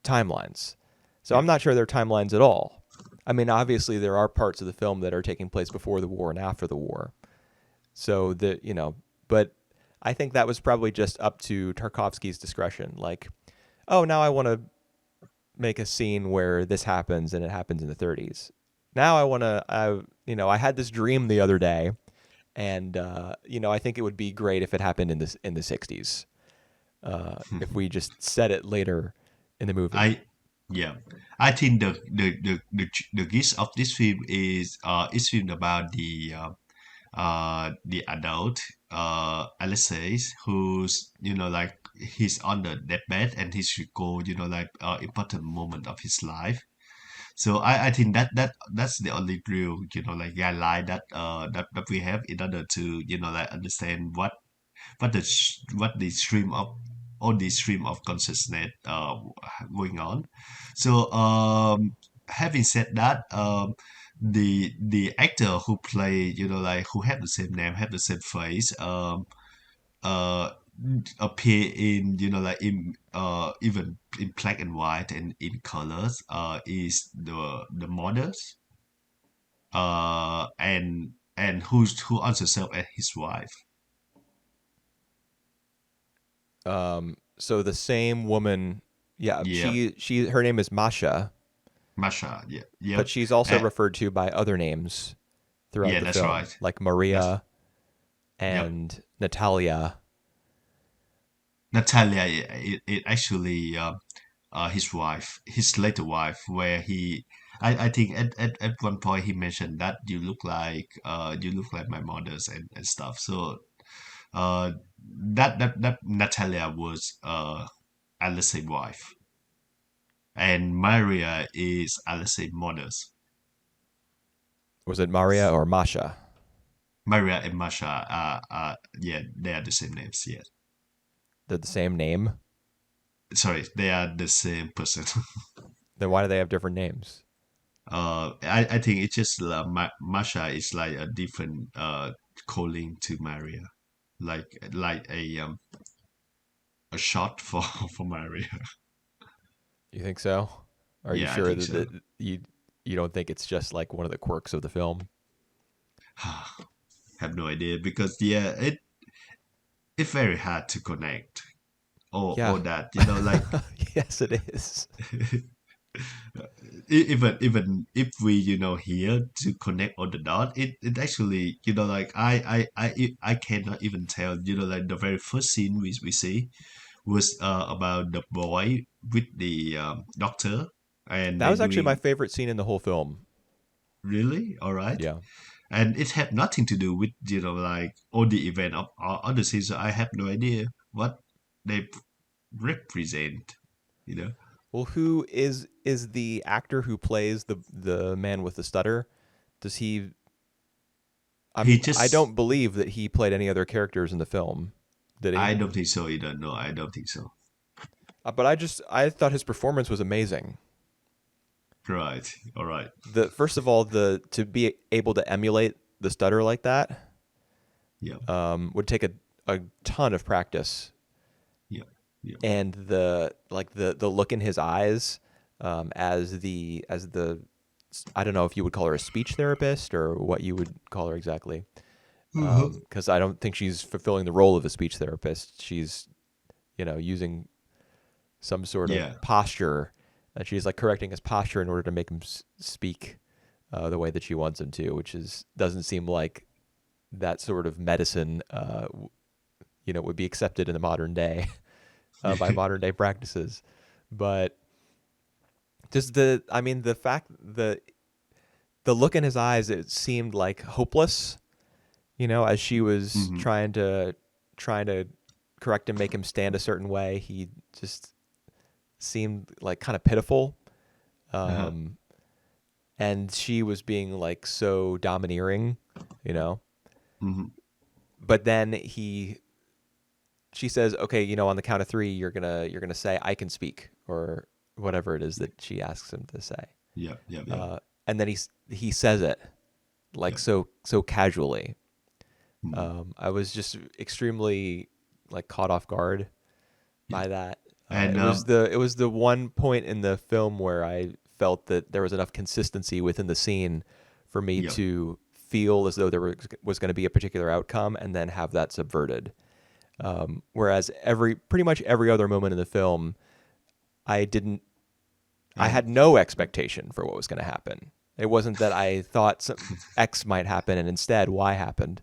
timelines. So I'm Yep. not sure they're timelines at all. I mean, obviously there are parts of the film that are taking place before the war and after the war. So but I think that was probably just up to Tarkovsky's discretion. Like, oh, now I want to make a scene where this happens and it happens in the 30s. Now I want to, I had this dream the other day, and I think it would be great if it happened in the 60s. If we just set it later in the movie. I yeah, I think the gist of this film is film about the adult Alexei, who's like he's on the deathbed and he's recall like important moment of his life. So I think that's the only real like guideline that we have in order to like understand what the stream of all the stream of consciousness going on. So having said that, the actor who play like who have the same name, have the same face, uh appear in like in even in black and white and in colors, is the models, and who also serve as his wife. So the same woman, yeah, Yeah, her name is Masha, Masha. Yeah, but yep. she's also Uh, referred to by other names throughout yeah, the that's film, right. like That's Maria Yep. and Natalia. Natalia, it actually his wife, his later wife, where I think at one point he mentioned that you look like my mothers and stuff. So uh, that Natalia was Alexei's wife, and Maria is Alexei's mother's. Was it Maria or Masha? Maria and Masha yeah, they are the same names. Yes, They're the same name. sorry, they are the same person. Then why do they have different names? I think it's just Masha is like a different calling to Maria, like a shot for for Maria. You think so? Are you Yeah, I sure think that, so. you don't think it's just like one of the quirks of the film? Have no idea because yeah, it's very hard to connect Yeah. or that you know like Yes, it is. even if we here to connect all the dot, it actually like I cannot even tell like the very first scene we see was about the boy with the doctor and That they was actually my doing favorite scene in the whole film. really all right, Yeah. and it had nothing to do with like all the event of other scenes. So I have no idea what they represent you know Well, who is the actor who plays the man with the stutter? Does he? he I just don't believe that he played any other characters in the film. Did he? I don't think so either. No, I don't think so. But I thought his performance was amazing. Right. All right. The first of all, the to be able to emulate the stutter like that Yeah. would take a ton of practice, Yeah. Yeah. and the look in his eyes as the I don't know if you would call her a speech therapist or what you would call her exactly, Uh-huh. because I don't think she's fulfilling the role of a speech therapist. She's using some sort of Yeah. posture, and she's like correcting his posture in order to make him speak the way that she wants him to, which is doesn't seem like that sort of medicine would be accepted in the modern day by modern day practices. But just the fact the look in his eyes, it seemed like hopeless, as she was hmm trying to correct him, make him stand a certain way. He just seemed like kind of pitiful. Uh-huh. Um, and she was being like so domineering, you know. hmm But then she says, "Okay, on the count of three, you're gonna say I can speak," or whatever it is that she asks him to say. Yeah. Yeah. Yeah. And then he says it like Yeah. so casually. hmm I was just extremely like caught off guard Yeah. by that. And It was the one point in the film where I felt that there was enough consistency within the scene for me yeah. to feel as though there was going to be a particular outcome and then have that subverted. Whereas pretty much every other moment in the film, I didn't, I And had no expectation for what was going to happen. It wasn't that I thought X might happen and instead Y happened.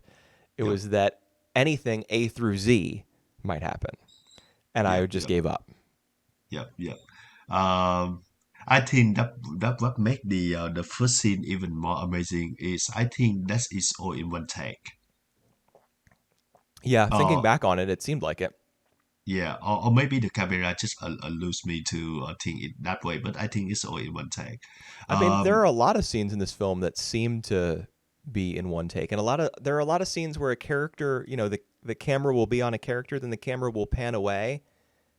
It yeah. was that anything A through Z might happen, and Yeah. I just Yeah. gave up. Yeah. Yeah. Um, I think that what make the first scene even more amazing is I think that is all in one take. Yeah, thinking Uh, back on it, it seemed like it. yeah, or maybe the camera just allows me to think it that way, but I think it's all in one take. I mean, there are Um, a lot of scenes in this film that seem to be in one take, and there are a lot of scenes where a character, the camera will be on a character, then the camera will pan away,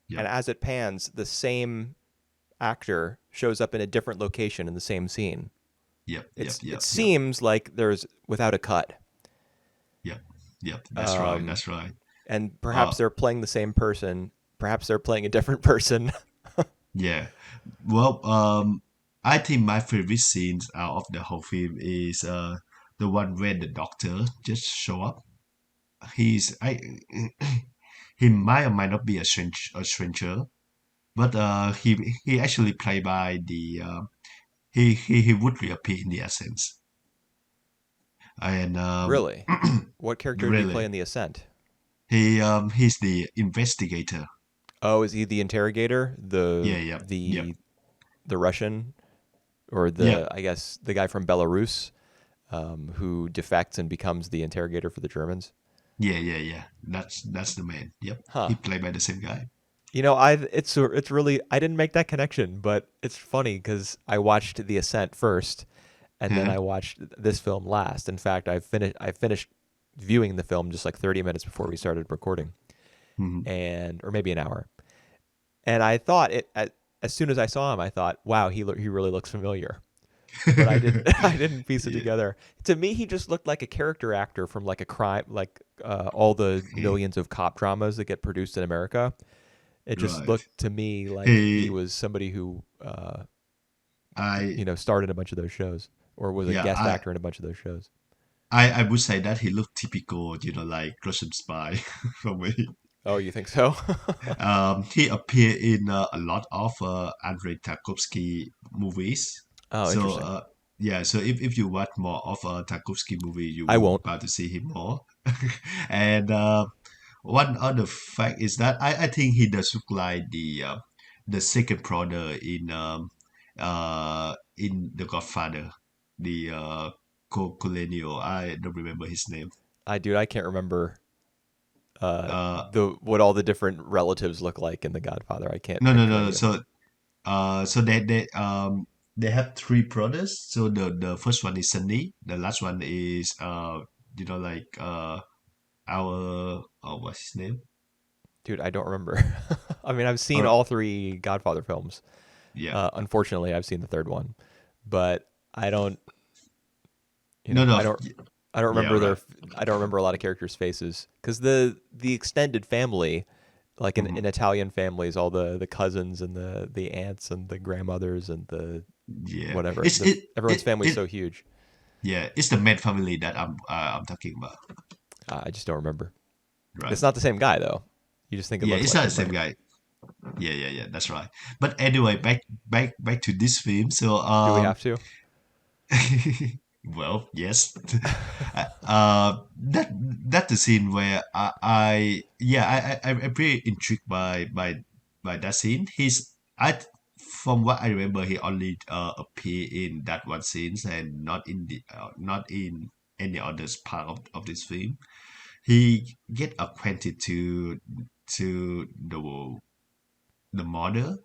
yeah, and as it pans, the same actor shows up in a different location in the same scene. yep, yep, It yep, yep, seems like there's without a cut, yep, yep. That's right. um, That's right. and Uh, perhaps they're playing the same person, perhaps they're playing a different person. yeah. Well, I think my favorite scenes out of the whole film is the one where the doctor just show up. He's I he might or might not be a stranger, but he actually played by the he would reappear in the essence and Really, what character did he play really in The Ascent? he's the investigator. Oh, is he the interrogator? Yeah, yep, yep, The Russian, or yep. I guess the guy from Belarus, who defects and becomes the interrogator for the Germans. Yeah, yeah, yeah. That's the man. Yep. Huh. He played by the same guy. It's really I didn't make that connection, but it's funny because I watched The Ascent first, and then Yeah. I watched this film last. In fact, I finished viewing the film just like 30 minutes before we started recording, Hmm. and or maybe an hour. And I thought as soon as I saw him, I thought, wow, he really looks familiar. But I didn't I didn't piece it Yeah. together. To me, he just looked like a character actor from like a crime, like all the millions of cop dramas that get produced in America. It just Right. looked to me like he He, was somebody who I, starred in a bunch of those shows or was a yeah, guest actor in a bunch of those shows. I would say that he looked typical, like Russian spy for me. Oh, you think so? He appeared in a lot of Andrei Tarkovsky movies. Oh, So interesting. yeah, so if you watch more of a Tarkovsky movie, you I will won't. about to see him more. And one other fact is that I think he does look like the second brother in The Godfather, the Colenio. I don't remember his name. I can't remember Uh, the what all the different relatives look like in The Godfather. I can't no, no, picture no, any no. of them. So they have three brothers. So the first one is Sunny. The last one is like our what's his name? Dude, I don't remember. I mean, I've seen Or all three Godfather films. yeah. Unfortunately, I've seen the third one, but I don't. No, no. I don't. I don't Yeah, remember right. I don't remember a lot of characters' faces because the extended family, like in Hmm. Italian families, all the cousins and the aunts and the grandmothers and the Yeah. whatever It's it everyone's it family is it so huge. yeah. It's the main family that I'm talking about. I just don't remember. Right. It's not the same guy though. You just think it Yeah, looks it's like not the him, same right? guy. Yeah, yeah, yeah. That's right. But anyway, back to this film. So Do we have to? well, yes. That the scene where I'm pretty intrigued by that scene. I from what I remember, he only appear in that one scene and not in any other part of this film. He get acquainted to the mother,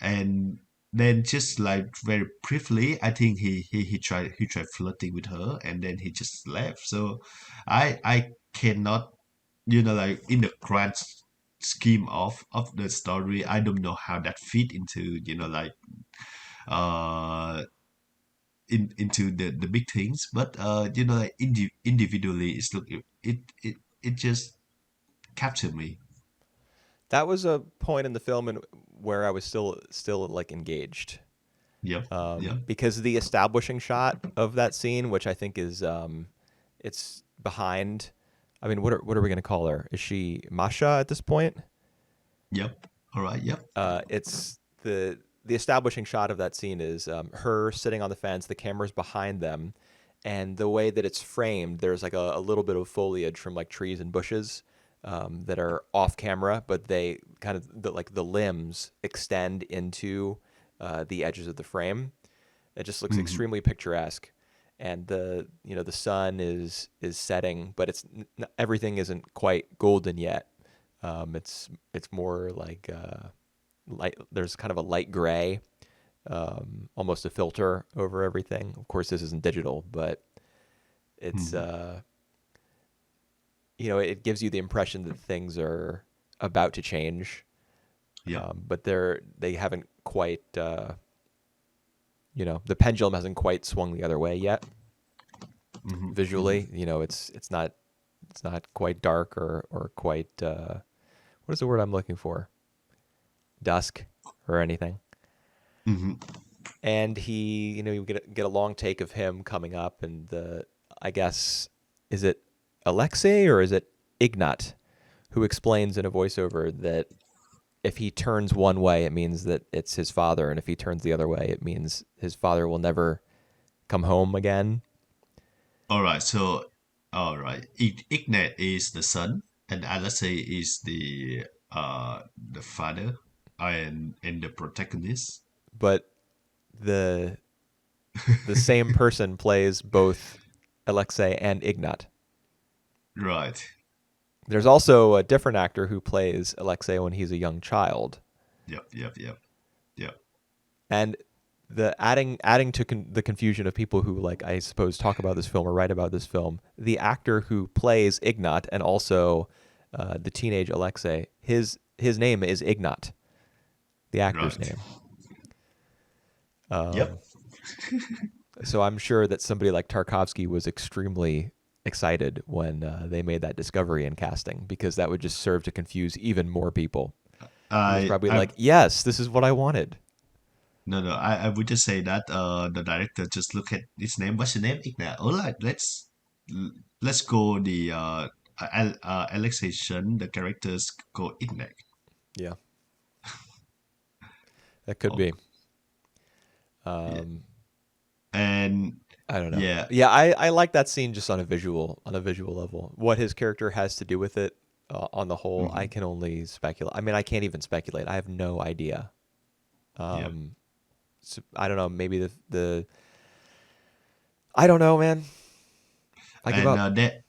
and then just like very briefly, I think he tried flirting with her, and then he just left. So I cannot, like in the grand scheme of the story, I don't know how that fit into, like uh into the big things. But like individually, it just captured me. That was a point in the film where I was still like engaged. Yep. Yep. Because the establishing shot of that scene, which I think is it's behind. I mean, what are we gonna call her? Is she Masha at this point? Yep. All right. Yep. It's the establishing shot of that scene is her sitting on the fence. The camera's behind them, and the way that it's framed, there's like a little bit of foliage from like trees and bushes that are off camera, but they kind of like the limbs extend into the edges of the frame. It just looks Hmm. extremely picturesque, and the sun is setting, but everything isn't quite golden yet. It's more like light. There's kind of a light gray, almost a filter over everything. Of course, this isn't digital, but it's Hmm. it gives you the impression that things are about to change, Yep. but they haven't quite. The pendulum hasn't quite swung the other way yet. Hmm. Hmm. Visually, it's not quite dark or quite what is the word I'm looking for? Dusk or anything. Hmm. And you get a long take of him coming up, and I guess, is it Alexei or is it Ignat, who explains in a voiceover that if he turns one way, it means that it's his father, and if he turns the other way, it means his father will never come home again. All right. So, all right. Ignat is the son, and Alexei is the the father and the protagonist. But the the same person plays both Alexei and Ignat. Right. There's also a different actor who plays Alexei when he's a young child. Yep. Yep. Yep. Yep. And the adding to the confusion of people who, like, I suppose, talk about this film or write about this film, the actor who plays Ignat and also the teenage Alexei, his name is Ignat, the actor's Right. name. Yep. So I'm sure that somebody like Tarkovsky was extremely excited when they made that discovery in casting, because that would just serve to confuse even more people. He was probably I like, "Yes, this is what I wanted." No, no. I would just say that the director just look at his name. What's your name? Ignat. All right, let's go the Alexation. The characters go Ignat. Yeah, that could Oh, be. yeah. Um, And I don't know. yeah. Yeah, I like that scene just on a visual level. What his character has to do with it, on the whole, I Hmm. can only speculate. I mean, I can't even speculate. I have no idea. Yeah. So I don't know. Maybe the I don't know, man. I give And up. there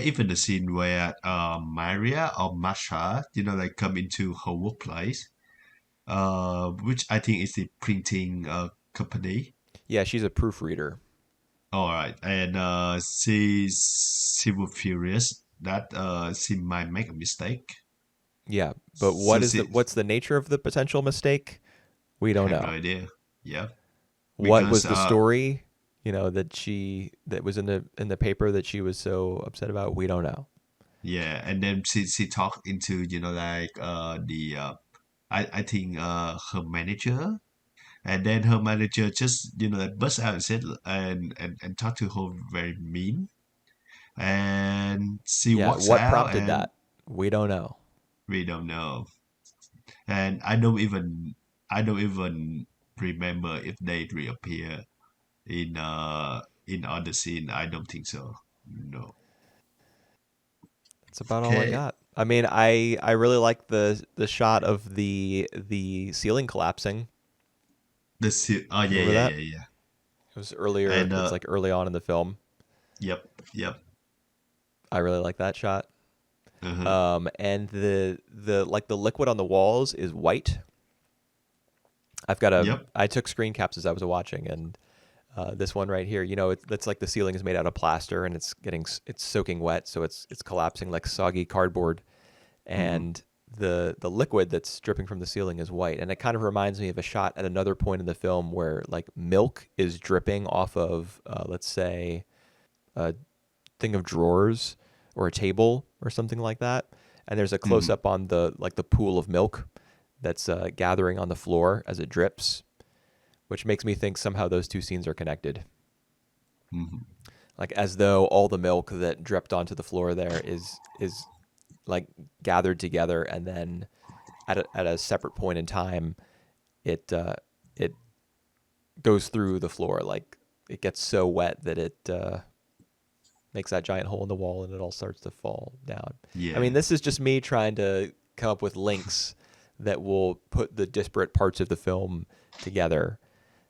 even the scene where Maria or Masha, like come into her workplace, which I think is the printing company. Yeah, she's a proofreader. All right, and she was furious that she might make a mistake. Yeah, but So she what's the nature of the potential mistake? We don't have no know. idea. Yeah, What because was the story, that was in the paper that she was so upset about? We don't know. yeah, and then she talked into like the I think her manager, and then her manager just like burst out and said and talked to her very mean, and she Yeah, walks what out, prompted and that? We don't know. we don't know. And I don't even remember if they reappear in other scene. I don't think so. No. That's about all I Okay. got. I mean, I really like the shot of the ceiling collapsing. Oh, Do you yeah, remember yeah, that? yeah, yeah. It was earlier. And It's like early on in the film. yep, yep. I really like that shot. Uh-huh. And the like the liquid on the walls is white. Yep. I took screen caps as I was watching, and this one right here, it's like the ceiling is made out of plaster and it's soaking wet, so it's collapsing like soggy cardboard, Hmm. and the liquid that's dripping from the ceiling is white, and it kind of reminds me of a shot at another point in the film where like milk is dripping off of, let's say, a thing of drawers or a table or something like that, and there's a close Hmm. up on the pool of milk that's gathering on the floor as it drips, which makes me think somehow those two scenes are connected. Hmm. Like as though all the milk that dripped onto the floor there is like gathered together, and then at a separate point in time, it goes through the floor. Like it gets so wet that it makes that giant hole in the wall, and it all starts to fall down. I mean, Yeah. this is just me trying to come up with links that will put the disparate parts of the film together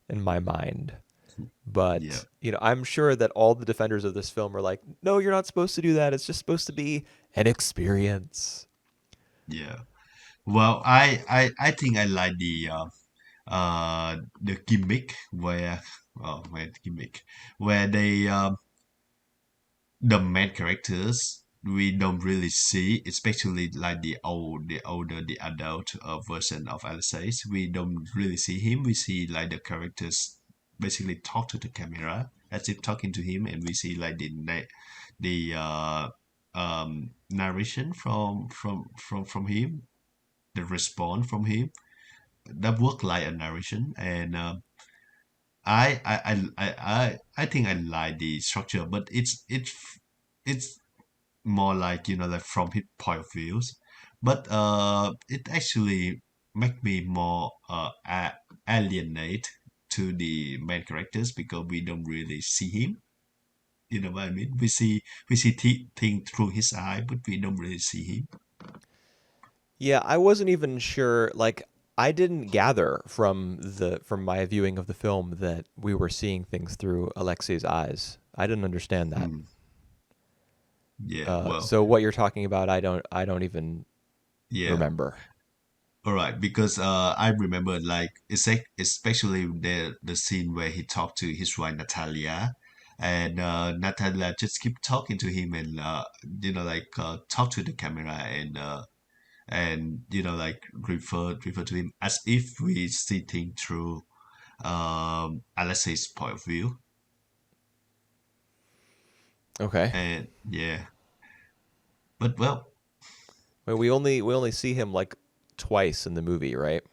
in my mind. Yeah. But, I'm sure that all the defenders of this film are like, no, you're not supposed to do that. It's just supposed to be an experience. Yeah. Well, I think I like the gimmick where gimmick where they the main characters we don't really see, especially like the adult version of Alice. We don't really see him. We see like the characters basically talk to the camera as if talking to him, and we see like the narration from him, the response from him that work like a narration, and I think I like the structure, but it's more like like from his point of views, but it actually make me more alienate to the main characters because we don't really see him. You know what I mean? We see things through his eye, but we don't really see him. Yeah, I wasn't even sure. Like, I didn't gather from my viewing of the film that we were seeing things through Alexei's eyes. I didn't understand that. Hmm. Yeah, well, So what you're talking about, I don't even yeah. remember. All right, because I remember like especially the scene where he talked to his wife Natalia, and Natalia just keep talking to him and like talk to the camera and like refer to him as if we sitting through Alexei's point of view, Okay. and yeah, but well, Well, we only see him like twice in the movie, right?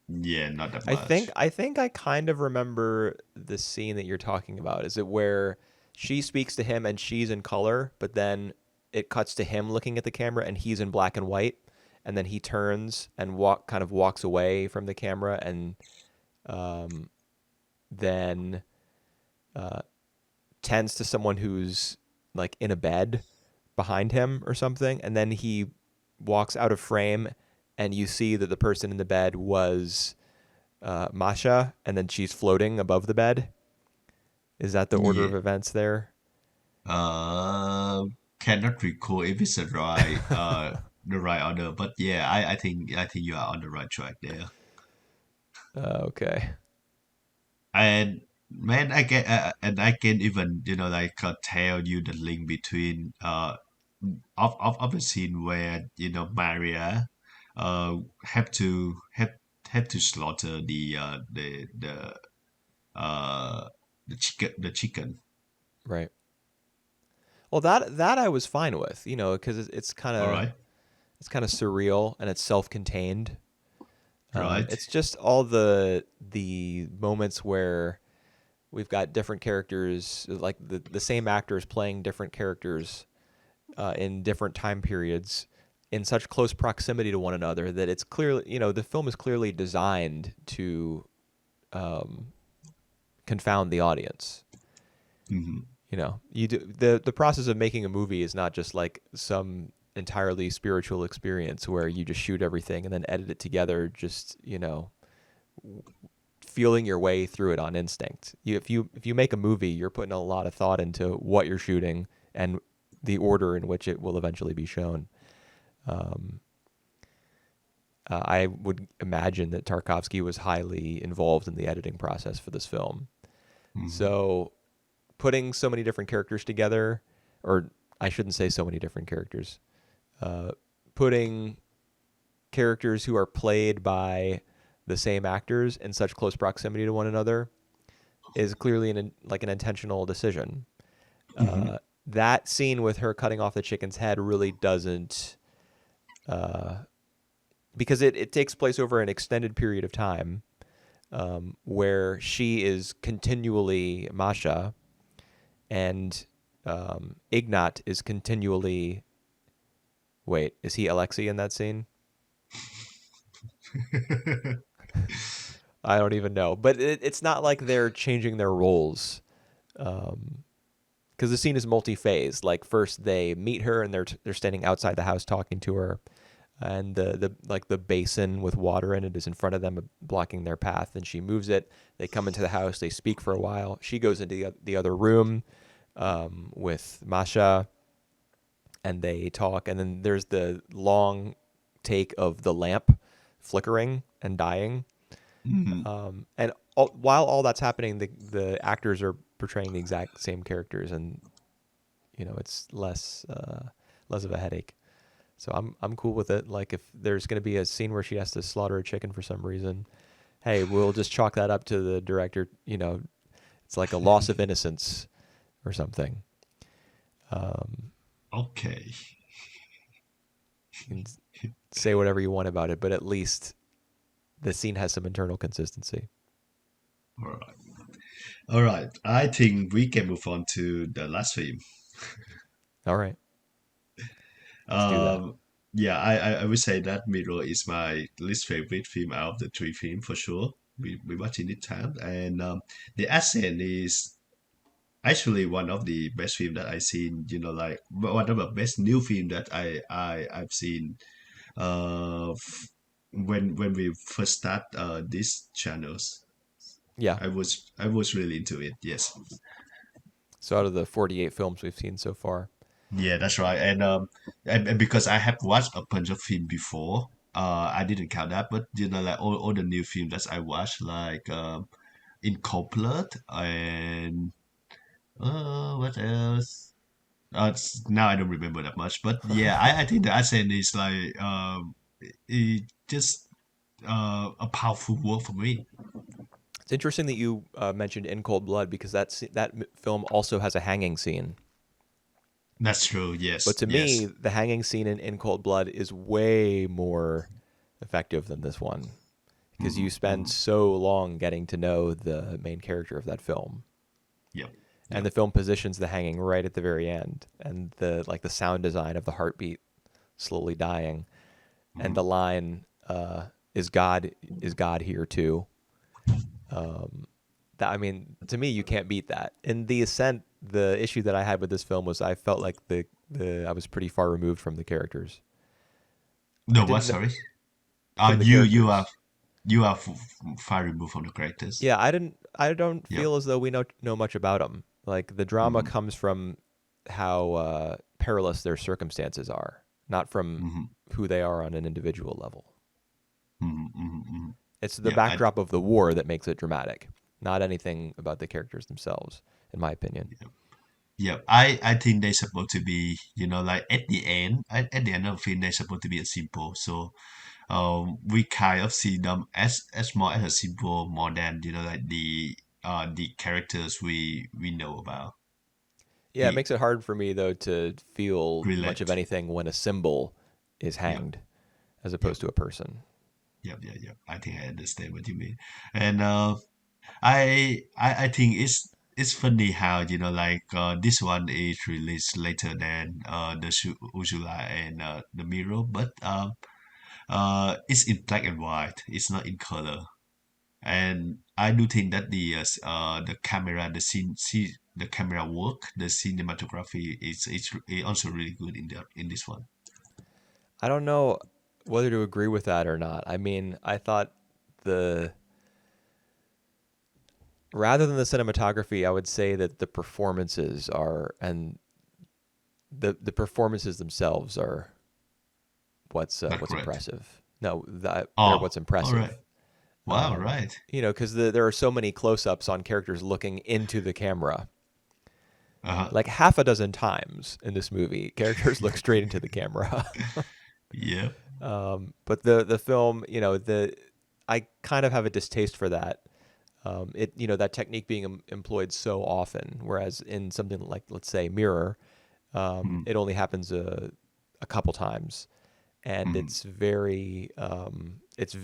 yeah, not that I think much, I think I kind of remember the scene that you're talking about. Is it where she speaks to him and she's in color, but then it cuts to him looking at the camera and he's in black and white, and then he turns and walks away from the camera, and um, then uh, tends to someone who's like in a bed behind him or something, and then he walks out of frame, and you see that the person in the bed was Masha, and then she's floating above the bed. Is that the order yeah. of events there? Uh, cannot recall if it's the right order, but yeah, I think you are on the right track there. Okay. And man, I can even like tell you the link between of the scene where Maria have to slaughter uh the chicken. Right. Well, that I was fine with, because it's kind All of right, it's kind of surreal and it's self-contained. right. It's just all the moments where we've got different characters, like the same actors playing different characters in different time periods in such close proximity to one another that it's clearly, the film is clearly designed to um, confound the audience. Hmm. The process of making a movie is not just like some entirely spiritual experience where you just shoot everything and then edit it together, just feeling your way through it on instinct. If you make a movie, you're putting a lot of thought into what you're shooting and the order in which it will eventually be shown. Um, I would imagine that Tarkovsky was highly involved in the editing process for this film. Hmm. So putting so many different characters together, or I shouldn't say so many different characters, uh, putting characters who are played by the same actors in such close proximity to one another is clearly like an intentional decision. Hmm. That scene with her cutting off the chicken's head really doesn't, uh, because it takes place over an extended period of time, where she is continually Masha, and Ignat is continually. Wait, is he Alexei in that scene? I don't even know, but it's not like they're changing their roles, because the scene is multi-phase. Like first they meet her and they're standing outside the house talking to her, and the basin with water in it is in front of them, blocking their path. And she moves it. They come into the house. They speak for a while. She goes into the other room with Masha, and they talk. And then there's the long take of the lamp flickering and dying. Hmm. While all that's happening, the actors are portraying the exact same characters, and it's less of a headache. So I'm cool with it. Like if there's going to be a scene where she has to slaughter a chicken for some reason, hey, we'll just chalk that up to the director. It's like a loss of innocence or something. Um, Okay. you can say whatever you want about it, but at least the scene has some internal consistency. All right. All right. I think we can move on to the last film. All right, let's do that. Um, yeah, I would say that Mirror is my least favorite film out of the three films for sure. We watched in it time, and the Ascent is actually one of the best film that I seen. Like one of the best new film that I've seen when we first start these channels. Yeah. I was really into it. Yes. So out of the 48 films we've seen so far. Yeah, that's right. And because I have watched a bunch of film before, I didn't count that, but like all the new films that I watched, like In Cold Blood and what else? Now I don't remember that much, but yeah, I think the Ascent is like it just a powerful work for me. It's interesting that you mentioned In Cold Blood because film also has a hanging scene. That's true. But Yes, to me, yes. the hanging scene in Cold Blood is way more effective than this one because you Hmm, spend hmm. so long getting to know the main character of that film. Yep, And yep. the film positions the hanging right at the very end, and the sound design of the heartbeat slowly dying, and the Hmm. line is God here too. That I mean, to me, you can't beat that. In The Ascent, the issue that I had with this film was I felt like the I was pretty far removed from the characters. I No, what? didn't Sorry. from the You are characters. far removed from the characters. Yeah, I didn't. I don't Yep. feel as though we know much about them. Like the drama Hmm, comes from how perilous their circumstances are, not from hmm, who they are on an individual level. hmm, hmm, hmm. It's the Yeah, backdrop of the war that makes it dramatic, not anything about the characters themselves, in my opinion. yeah. I think they're supposed to be, like at the end of the film, they're supposed to be a simple. So, we kind of see them as more as a symbol more than like the characters we know about. Yeah, it We makes it hard for me though to feel much of relate. anything when a symbol is Yep, hanged as yep, opposed to a person. yep, yep, yep. I think I understand what you mean. And I think it's funny how like this one is released later than the Uzula and the Mirror, but it's in black and white. It's not in color. And I do think that the camera, the camera work, the cinematography is also really good in this one. I don't know whether to agree with that or not. I mean, I thought the rather than the cinematography, I would say that the performances are and the performances themselves are Not what's correct. impressive. No, they're Oh, what's all right. impressive. Wow, right. Because there are so many close-ups on characters looking into the camera. Uh-huh. Like half a dozen times in this movie, characters look straight into the camera. Yep. But the film, I kind of have a distaste for that. That technique being employed so often, whereas in something like, let's say, Mirror, Mm, it only happens a couple times, and mm, it's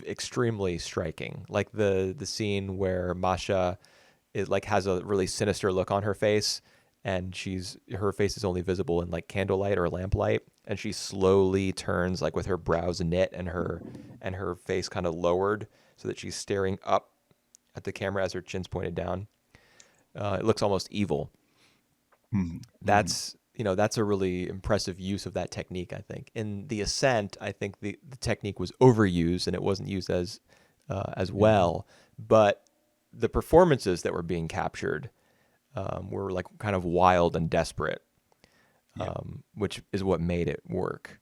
extremely striking. Like the scene where Masha is like has a really sinister look on her face, and her face is only visible in like candlelight or lamplight, and she slowly turns like with her brows knit and her face kind of lowered so that she's staring up at the camera as her chin's pointed down. It looks almost evil. mm, mm. That's a really impressive use of that technique. I think in The Ascent, I think the technique was overused and it wasn't used as Yeah. well. But the performances that were being captured were like kind of wild and desperate, Yep. which is what made it work.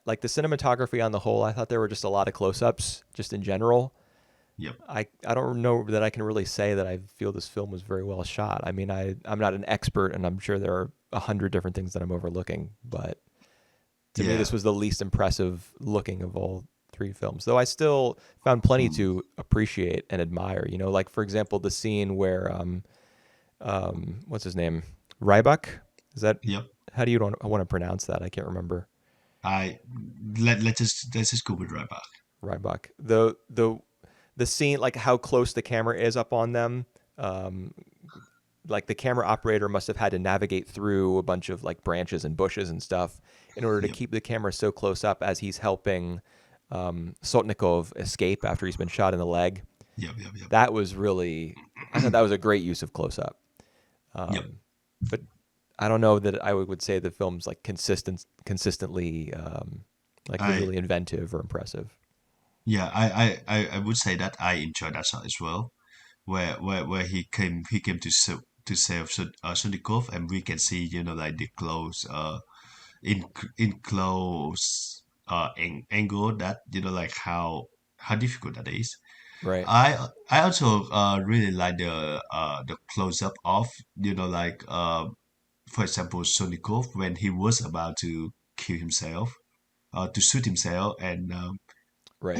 Like the cinematography on the whole, I thought there were just a lot of close-ups, just in general. Yep. I don't know that I can really say that I feel this film was very well shot. I mean, I'm not an expert, and I'm sure there are 100 different things that I'm overlooking, but to me, Yeah. this was the least impressive looking of all three films. Though I still found plenty Mm. to appreciate and admire. Like for example, the scene where what's his name, Rybuck? Is that Yep. how do you want to pronounce that? I can't remember. I let's just go with right back. Rybuck. The scene, like how close the camera is up on them. Um, like the camera operator must have had to navigate through a bunch of like branches and bushes and stuff in order to Yep. keep the camera so close up as he's helping Sotnikov escape after he's been shot in the leg. Yep. Yep. Yep. That was really, I thought that was a great use of close up. Yep. But I don't know that I would say the film's like consistently like I visually inventive or impressive. yeah, I would say that I enjoyed that shot as well, where he came to save Sundikov, and we can see like the close in close angle, that like how difficult that is. Right. I also really like the close up of like for example Sonikov when he was about to kill himself, to shoot himself, and Right.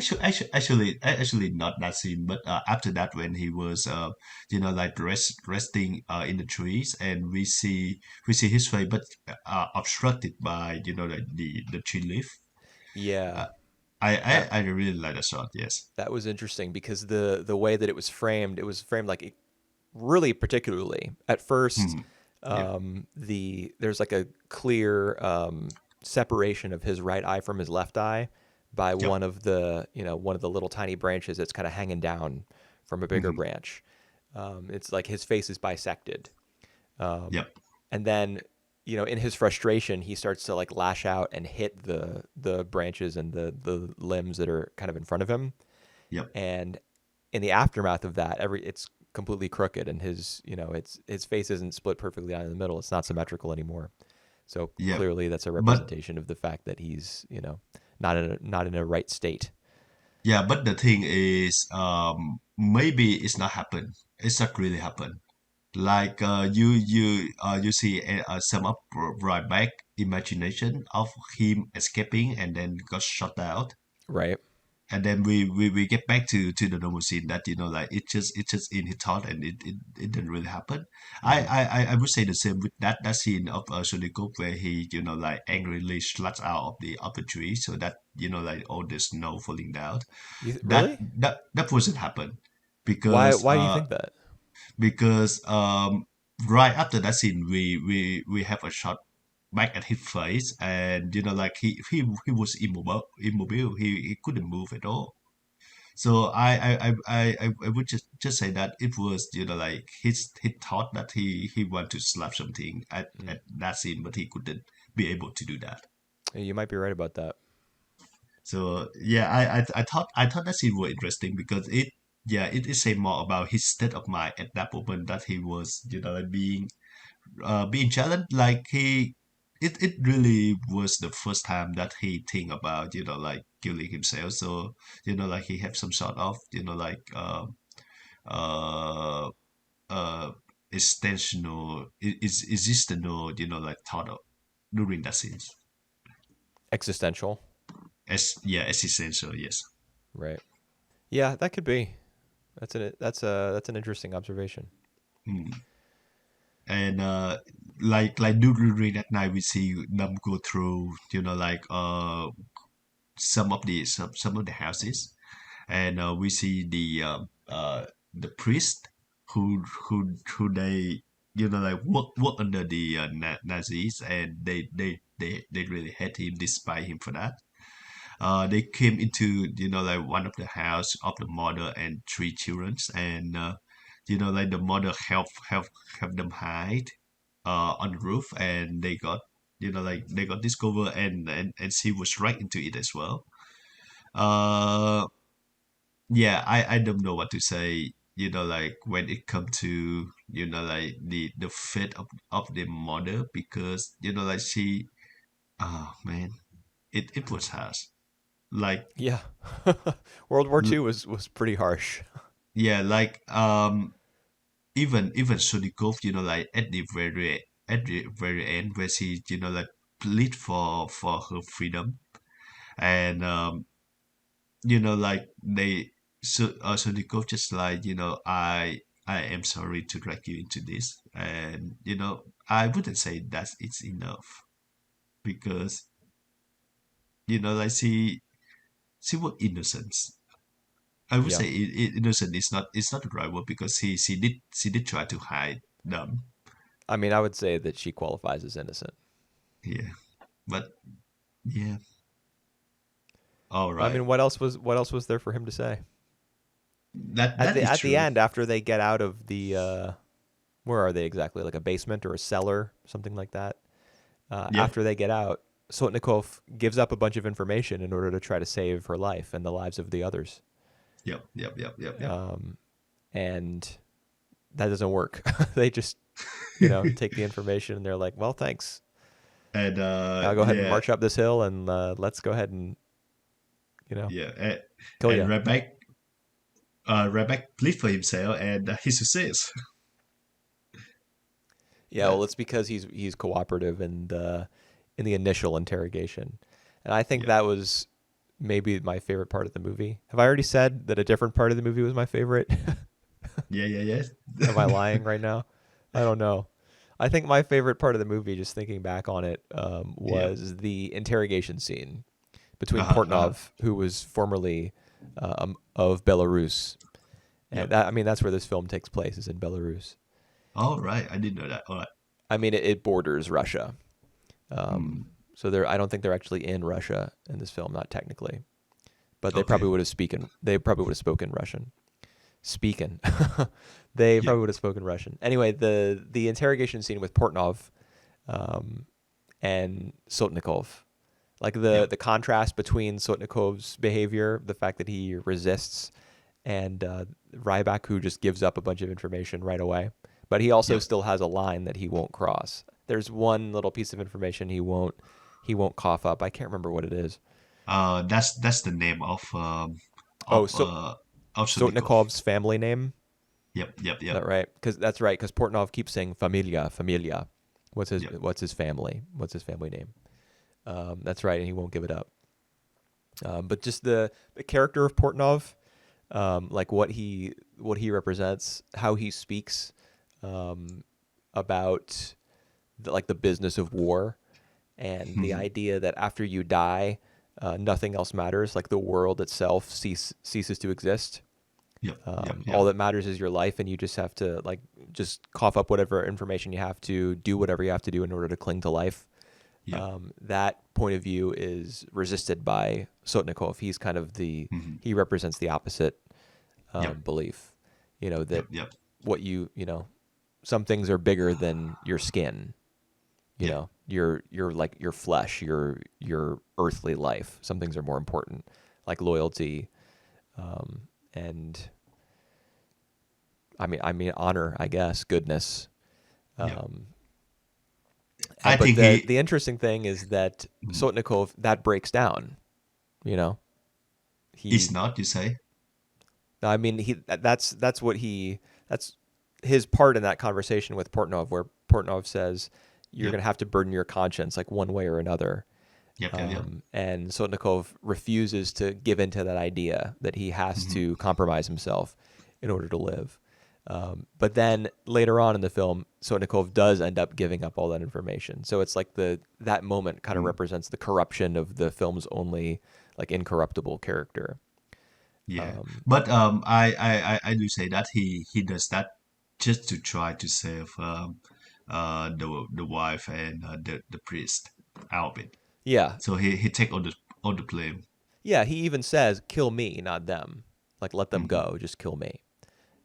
actually not that scene, but after that when he was like resting in the trees, and we see his face, but obstructed by the tree leaf. Yeah. Uh, I, I That I really like the shot. Yes. that was interesting because the way that it was framed like really particularly. At first, Hmm. Yeah. there's like a clear separation of his right eye from his left eye by Yep. one of the little tiny branches that's kind of hanging down from a bigger Hmm. branch. It's like his face is bisected, Yep. and then in his frustration he starts to like lash out and hit the branches and the limbs that are kind of in front of him, Yep. and in the aftermath of that, it's completely crooked, and his face isn't split perfectly down in the middle. It's not symmetrical anymore. So Yep. clearly, that's a But representation of the fact that he's not in a right state. yeah, but the thing is, maybe it's not happen. It's not really happen. Like you see some up right back imagination of him escaping and then got shot out, Right. and then we get back to the normal scene, that like it's just in his thought, and it didn't really happen. I, Hmm. I I would say the same with that scene of Shonikov, where he like angrily slashed out of the tree, so that like all the snow falling down. That Really? that wasn't happen, Why? because Why do you think that? because right after that scene we have a shot back at his face, and like he was immobile. He couldn't move at all. So I would just say that it was like he thought that he wanted to slap something Mm. at that scene, but he couldn't be able to do that. You might be right about that. So yeah, I thought that scene was interesting, because it is saying more about his state of mind at that moment, that he was like being challenged, like it really was the first time that he think about like killing himself. So like he have some sort of like uh uh existential is existential like thought of during that scene. Existential. Existential, yes. Right. Yeah, that could be. That's an interesting observation. Hmm. And like during that night, we see them go through like some of the houses, and we see the priest who they like work under the Nazis, and they really hate him, despite him for that. They came into like one of the house of the mother and three children, and like the mother help them hide on the roof, and they got like they got discovered, and she was right into it as well. uh yeah, I don't know what to say, like when it comes to like the fate of the mother, because like she, oh man, it was harsh. Like Yeah. World War l- II was pretty harsh. yeah, like even Shodikov, like at the very end, where she like plead for her freedom, and like Shodikov just like I am sorry to drag you into this, and I wouldn't say that it's enough, because like she was innocent. I would Yeah. say innocent is not, it's not the right word, because she did try to hide them. I mean, I would say that she qualifies as innocent. Yeah, but yeah, all I right. mean, what else was there for him to say? That is At the true. end, after they get out of the where are they exactly? Like a basement or a cellar, something like that. Yeah. After they get out, Soltnikov gives up a bunch of information in order to try to save her life and the lives of the others. Yep. And that doesn't work. They just, take the information and they're like, well, thanks. And Now go ahead and march up this hill and let's go ahead and, yeah, kill and you. Rebek plead for himself, and he succeeds. Yeah, well, it's because he's cooperative in the initial interrogation, and I think Yeah, that was maybe my favorite part of the movie. Have I already said that a different part of the movie was my favorite? yeah. Am I lying right now? I don't know. I think my favorite part of the movie, just thinking back on it, Yeah. was the interrogation scene between Uh-huh. Portnov, who was formerly of Belarus, and Yep. that's where this film takes place, is in Belarus. All right, I didn't know that. All right. I mean, it borders Russia. Hmm. So I don't think they're actually in Russia in this film, not technically, but they Okay. probably would have spoken. They probably would have spoken Russian. Speaking, they Yep. probably would have spoken Russian. Anyway, the interrogation scene with Portnov, and Sotnikov, like the Yep. contrast between Sotnikov's behavior, the fact that he resists, and Ryback, who just gives up a bunch of information right away, but he also Yep. still has a line that he won't cross. There's one little piece of information he won't cough up. I can't remember what it is. That's the name Oh, of so Sotnikov. Sotnikov's family name. Is Yep. that right? Because that's right. Because Portnov keeps saying familia, familia. What's his Yep. What's his family? What's his family name? That's right, and he won't give it up. But just the character of Portnov, like what he represents, how he speaks, about like the business of war, and the Mhm. idea that after you die, nothing else matters. Like the world itself ceases to exist. All Yep. that matters is your life, and you just have to like just cough up whatever information you have to, do whatever you have to do in order to cling to life. Yep. That point of view is resisted by Sotnikov. He's kind of Mhm. he represents the opposite Yep. belief. That Yep. what some things are bigger than your skin. Yep. Your like your flesh, your earthly life. Some things are more important, like loyalty, and I mean honor, I guess, goodness. Yep. Um, I but think the interesting thing is that mhm. Sotnikov, that breaks down. You know, It's he not, you say? I mean, that's his part in that conversation with Portnov, where Portnov says you're going Yep. to have to burden your conscience like one way or another. Yep. And Sotnikov refuses to give into that idea that he has Mhm. to compromise himself in order to live. But then later on in the film, Sotnikov does end up giving up all that information. So it's like that moment kind of Mm. represents the corruption of the film's only like incorruptible character. Yeah, Um, but I do say that he does that just to try to save the wife and the priest out of it. yeah, So he take all the blame. yeah. He even says, "Kill me, not them. Like let them Hmm. go. Just kill me."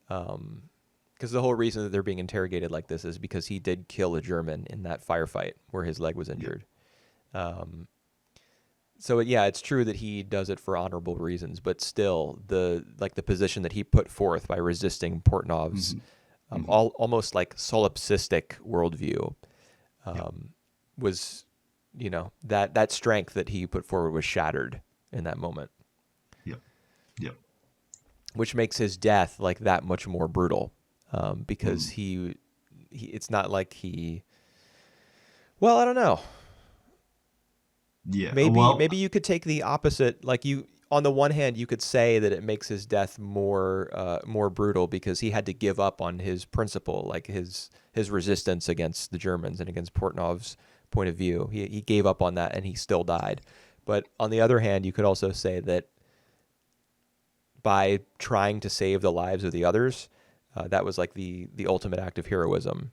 Because the whole reason that they're being interrogated like this is because he did kill a German in that firefight where his leg was Yep. injured. So yeah, it's true that he does it for honorable reasons, but still, the position that he put forth by resisting Portnov's Hmm. Hmm. almost like solipsistic worldview Yep. was, that strength that he put forward was shattered in that moment, Yep. Yep. which makes his death like that much more brutal, because Mm. it's not like well, I don't know. Yeah. Maybe you could take the opposite. Like you, on the one hand, you could say that it makes his death more brutal because he had to give up on his principle, like his resistance against the Germans and against Portnov's point of view. He gave up on that and he still died. But on the other hand, you could also say that by trying to save the lives of the others, that was like the ultimate act of heroism.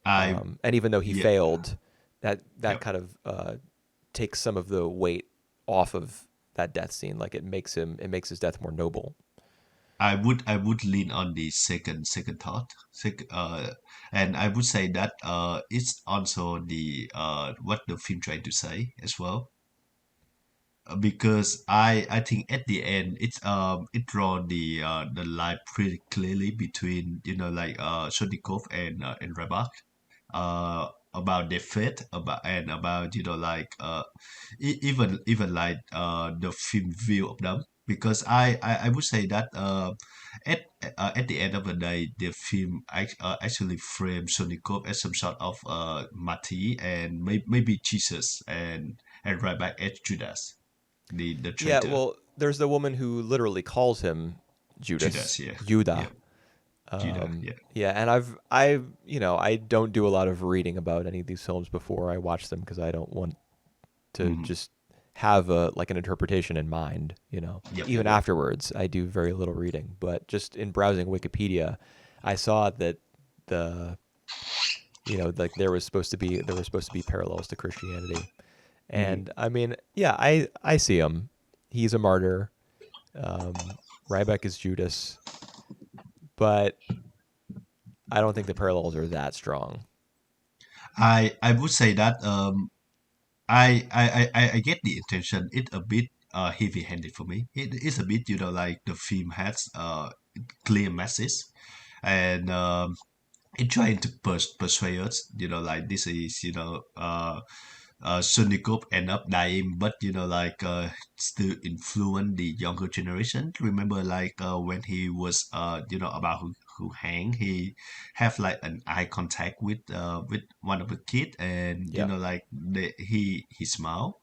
I And even though he yeah. failed, that Yep. kind of takes some of the weight off of that death scene. Like it makes his death more noble. I would lean on the second thought. And I would say that it's also the what the film trying to say as well. Because I think at the end it draw the line pretty clearly between Shodnikov and Rabak about their fate about even like the film view of them, because I would say that at at the end of the day the film actually frames Shodnikov as some sort of Mati, and maybe Jesus, and Rabak as Judas, the Yeah, traitor. well, there's the woman who literally calls him Judas, Judas, yeah. Judah. Yeah. Judah, yeah. Yeah, and I don't do a lot of reading about any of these films before I watch them because I don't want to Hmm. just have a like an interpretation in mind. Yep, yep, Even yep. afterwards, I do very little reading. But just in browsing Wikipedia, I saw that the like there were supposed to be parallels to Christianity, Hmm. and I mean, yeah, I see him. He's a martyr. Ryback is Judas, but I don't think the parallels are that strong. I would say that I get the intention. It's a bit heavy-handed for me. It is a bit, like the film has clear message, and it trying to persuade us, like this is, Sunnikov end up dying, but still influence the younger generation. Remember, like when he was about who hang, he have like an eye contact with one of the kid, and Yeah. he smile.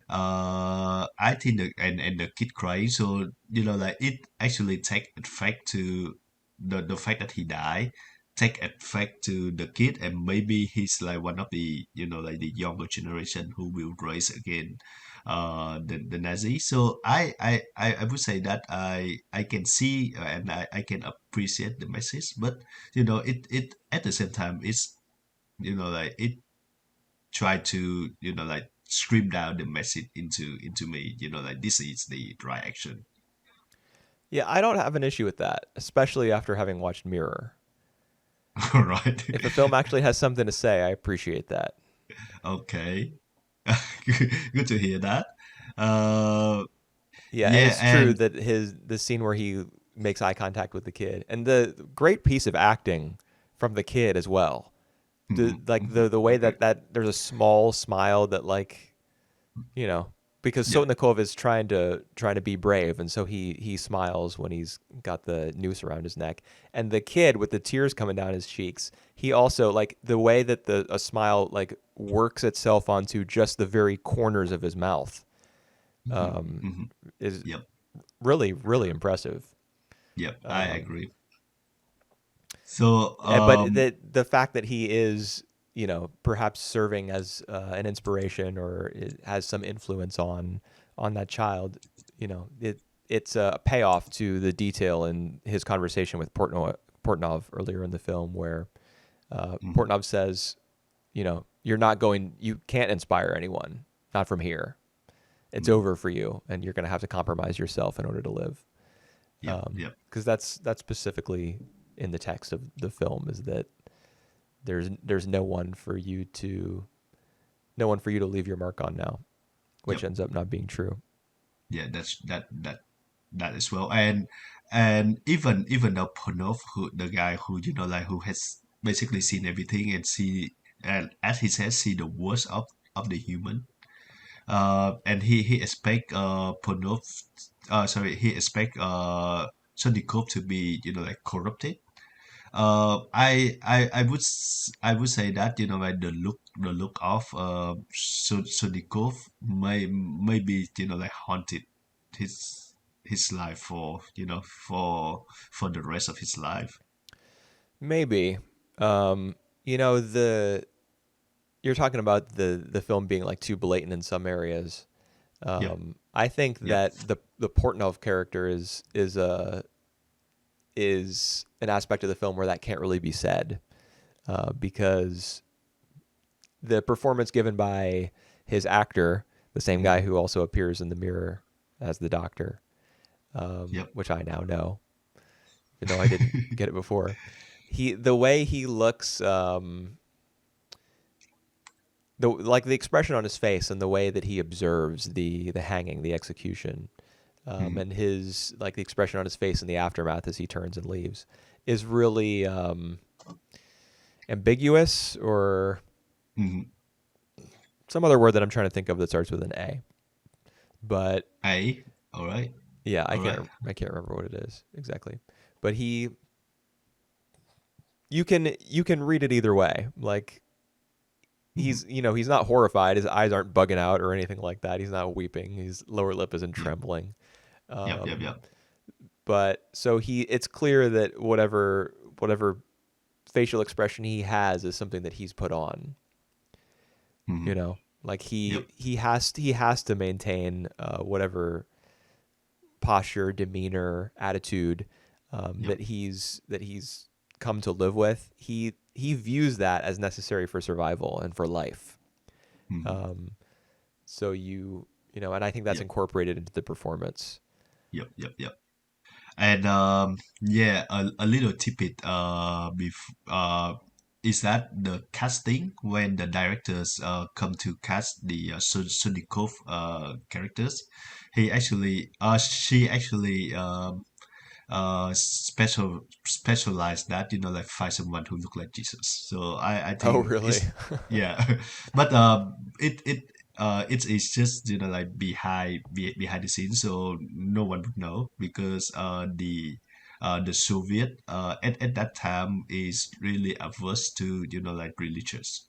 I think and the kid crying, so like it actually take effect to the fact that he died, take effect to the kid, and maybe he's like one of the like the younger generation who will raise again the Nazi. So I would say that I can see and I can appreciate the message, but it at the same time it's like it try to like scream down the message into me, like this is the right action. Yeah, I don't have an issue with that, especially after having watched Mirror. All right. If a film actually has something to say, I appreciate that. Okay. Good to hear that. uh Yeah, and yeah, it's true and that the scene where he makes eye contact with the kid and the great piece of acting from the kid as well. The mhm, like mhm, the way agree. that there's a small smile that like, you know, because Yeah. Sotnikov is trying to be brave, and so he smiles when he's got the noose around his neck, and the kid with the tears coming down his cheeks, he also like the way that the a smile like works itself onto just the very corners of his mouth Mhm, um, mhm. is Yep. really impressive. Yep, I Um, agree. So but the fact that he is, perhaps serving as an inspiration or has some influence on that child, it's a payoff to the detail in his conversation with Portnov earlier in the film, where mhm, Portnov says, you can't inspire anyone, not from here. It's mhm. over for you, and you're going to have to compromise yourself in order to live. Yep, yep. Because that's specifically in the text of the film, is that there's no one for you to leave your mark on now, which Yep. ends up not being true. Yeah, that as well. And even though Panov, who the guy who like who has basically seen everything and see, and as he says, see the worst of the human, and he expect Panov, sorry, he expect Sandikov to be like corrupted. I would say that like the look of Sodikov maybe like haunted his life for the rest of his life. Maybe, um, the you're talking about the film being like too blatant in some areas. Yep, I think yep. that the Portnov character is an aspect of the film where that can't really be said, because the performance given by his actor, the same guy Hmm. who also appears in the mirror as the doctor, Yep. which I now know. even though I didn't get it before. The way he looks, the expression on his face and the way that he observes the hanging, the execution, Mhm, and his like the expression on his face in the aftermath as he turns and leaves is really ambiguous, or mhm. some other word that I'm trying to think of that starts with an A. But A. All right. yeah, All right. I can't remember what it is exactly. But you can read it either way. Like Mhm. he's not horrified. His eyes aren't bugging out or anything like that. He's not weeping. His lower lip isn't Yep. trembling. Yep. Yep. Um, Yep. but so it's clear that whatever facial expression he has is something that he's put on. Mhm. Like Yep. he has to maintain whatever posture, demeanor, attitude Yep. that he's come to live with. He views that as necessary for survival and for life. Mhm. Um, so and I think that's Yep. incorporated into the performance. Yep. Yep. Yep. And yeah, a little tidbit is that the casting when the directors come to cast the Sunikov characters, she actually specialized that, like find someone who look like Jesus. So I Oh, think really? it's, yeah. But it's just, like behind the scenes, so no one would know, because the Soviet at that time is really averse to, like religious.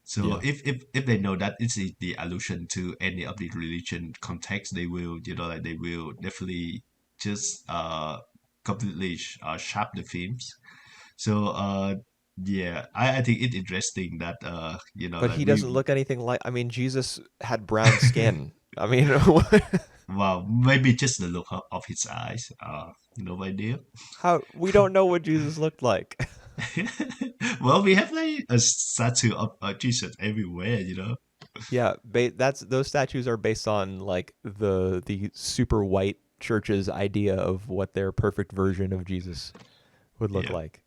So Yeah. if they know that it's the allusion to any of the religion context, they will, like they will definitely just completely sharp the films. So yeah, I think it's interesting that But like he doesn't we look anything like. I mean, Jesus had brown skin. I mean, wow, maybe just the look of his eyes. No idea. how we don't know what Jesus looked like. Well, we have like a statue of Jesus everywhere, Yeah, that's those statues are based on like the super white church's idea of what their perfect version of Jesus would look Yeah. like.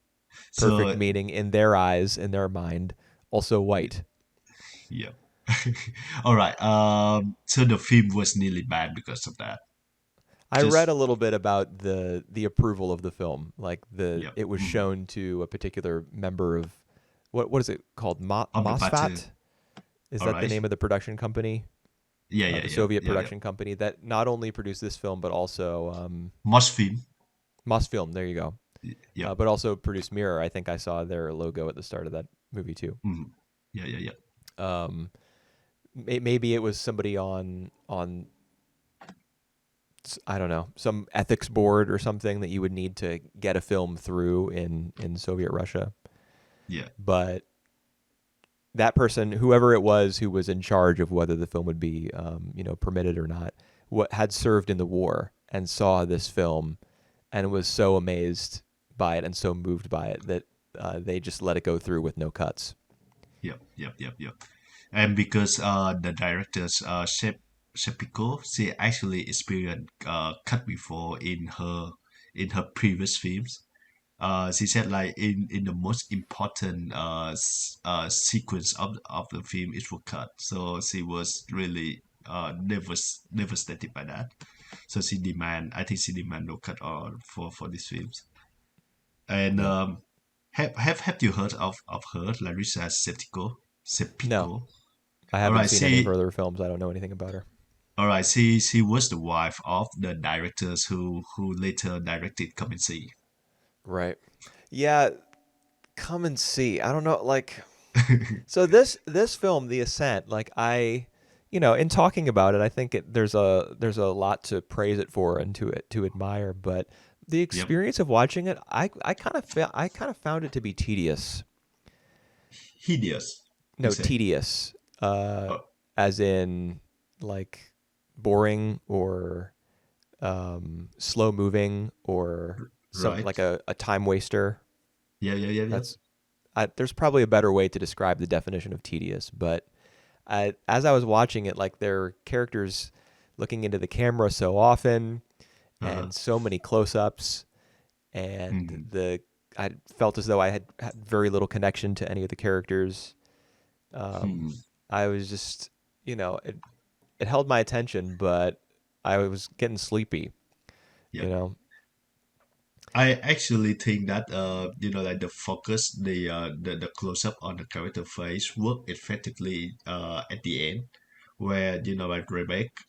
Perfect So meaning in their eyes, in their mind, also white. yeah. All right. So the film was nearly banned because of that. I read Just a little bit about the approval of the film. Like yeah. it was Mm. shown to a particular member of what is it called? Of the party. MOSFAT? Is All that the right. name of the production company? Yeah. Yeah. The Yeah. Soviet Yeah. Yeah. production company that not only produced this film but also Most film. Mosfilm. There you go. Yep. But also produced Mirror. I think I saw their logo at the start of that movie too. Mm. Yeah. Yeah. Yeah. Um, maybe it was somebody on I don't know, some ethics board or something that you would need to get a film through in Soviet Russia. Yeah. But that person, whoever it was who was in charge of whether the film would be permitted or not, what had served in the war and saw this film and was so amazed by it and so moved by it that they just let it go through with no cuts. Yep. Yep. Yep. Yep. And because the director's Shepiko, she actually experienced cut before in her previous films. She said, like, in the most important sequence of the film, it was cut. So she was really devastated by that. So I think she demand no cut on for these films. And Yeah. have you heard of her, Larissa Septico? No, Sepico. I All haven't right, seen any of she her other films. I don't know anything about her. all right, she was the wife of the directors who later directed Come and See. Right. Yeah, come and see. I don't know, like so this film, The Ascent, like in talking about it, I think there's a lot to praise it for and to admire, but the Yep. experience of watching it, I kind of found it to be tedious. Hideous, you No, say. tedious. Oh, As in like boring or slow moving or some right. like a time waster. Yeah, yeah, yeah, yeah. That's there's probably a better way to describe the definition of tedious, but as I was watching it, like their characters looking into the camera so often Uh-huh. and so many close-ups and Mhm. I felt as though I had very little connection to any of the characters. Um, Mhm. I was just, it held my attention, but I was getting sleepy. Yeah. You know, I actually think that like the focus, the close up on the character face work effectively at the end, where like Rebecca,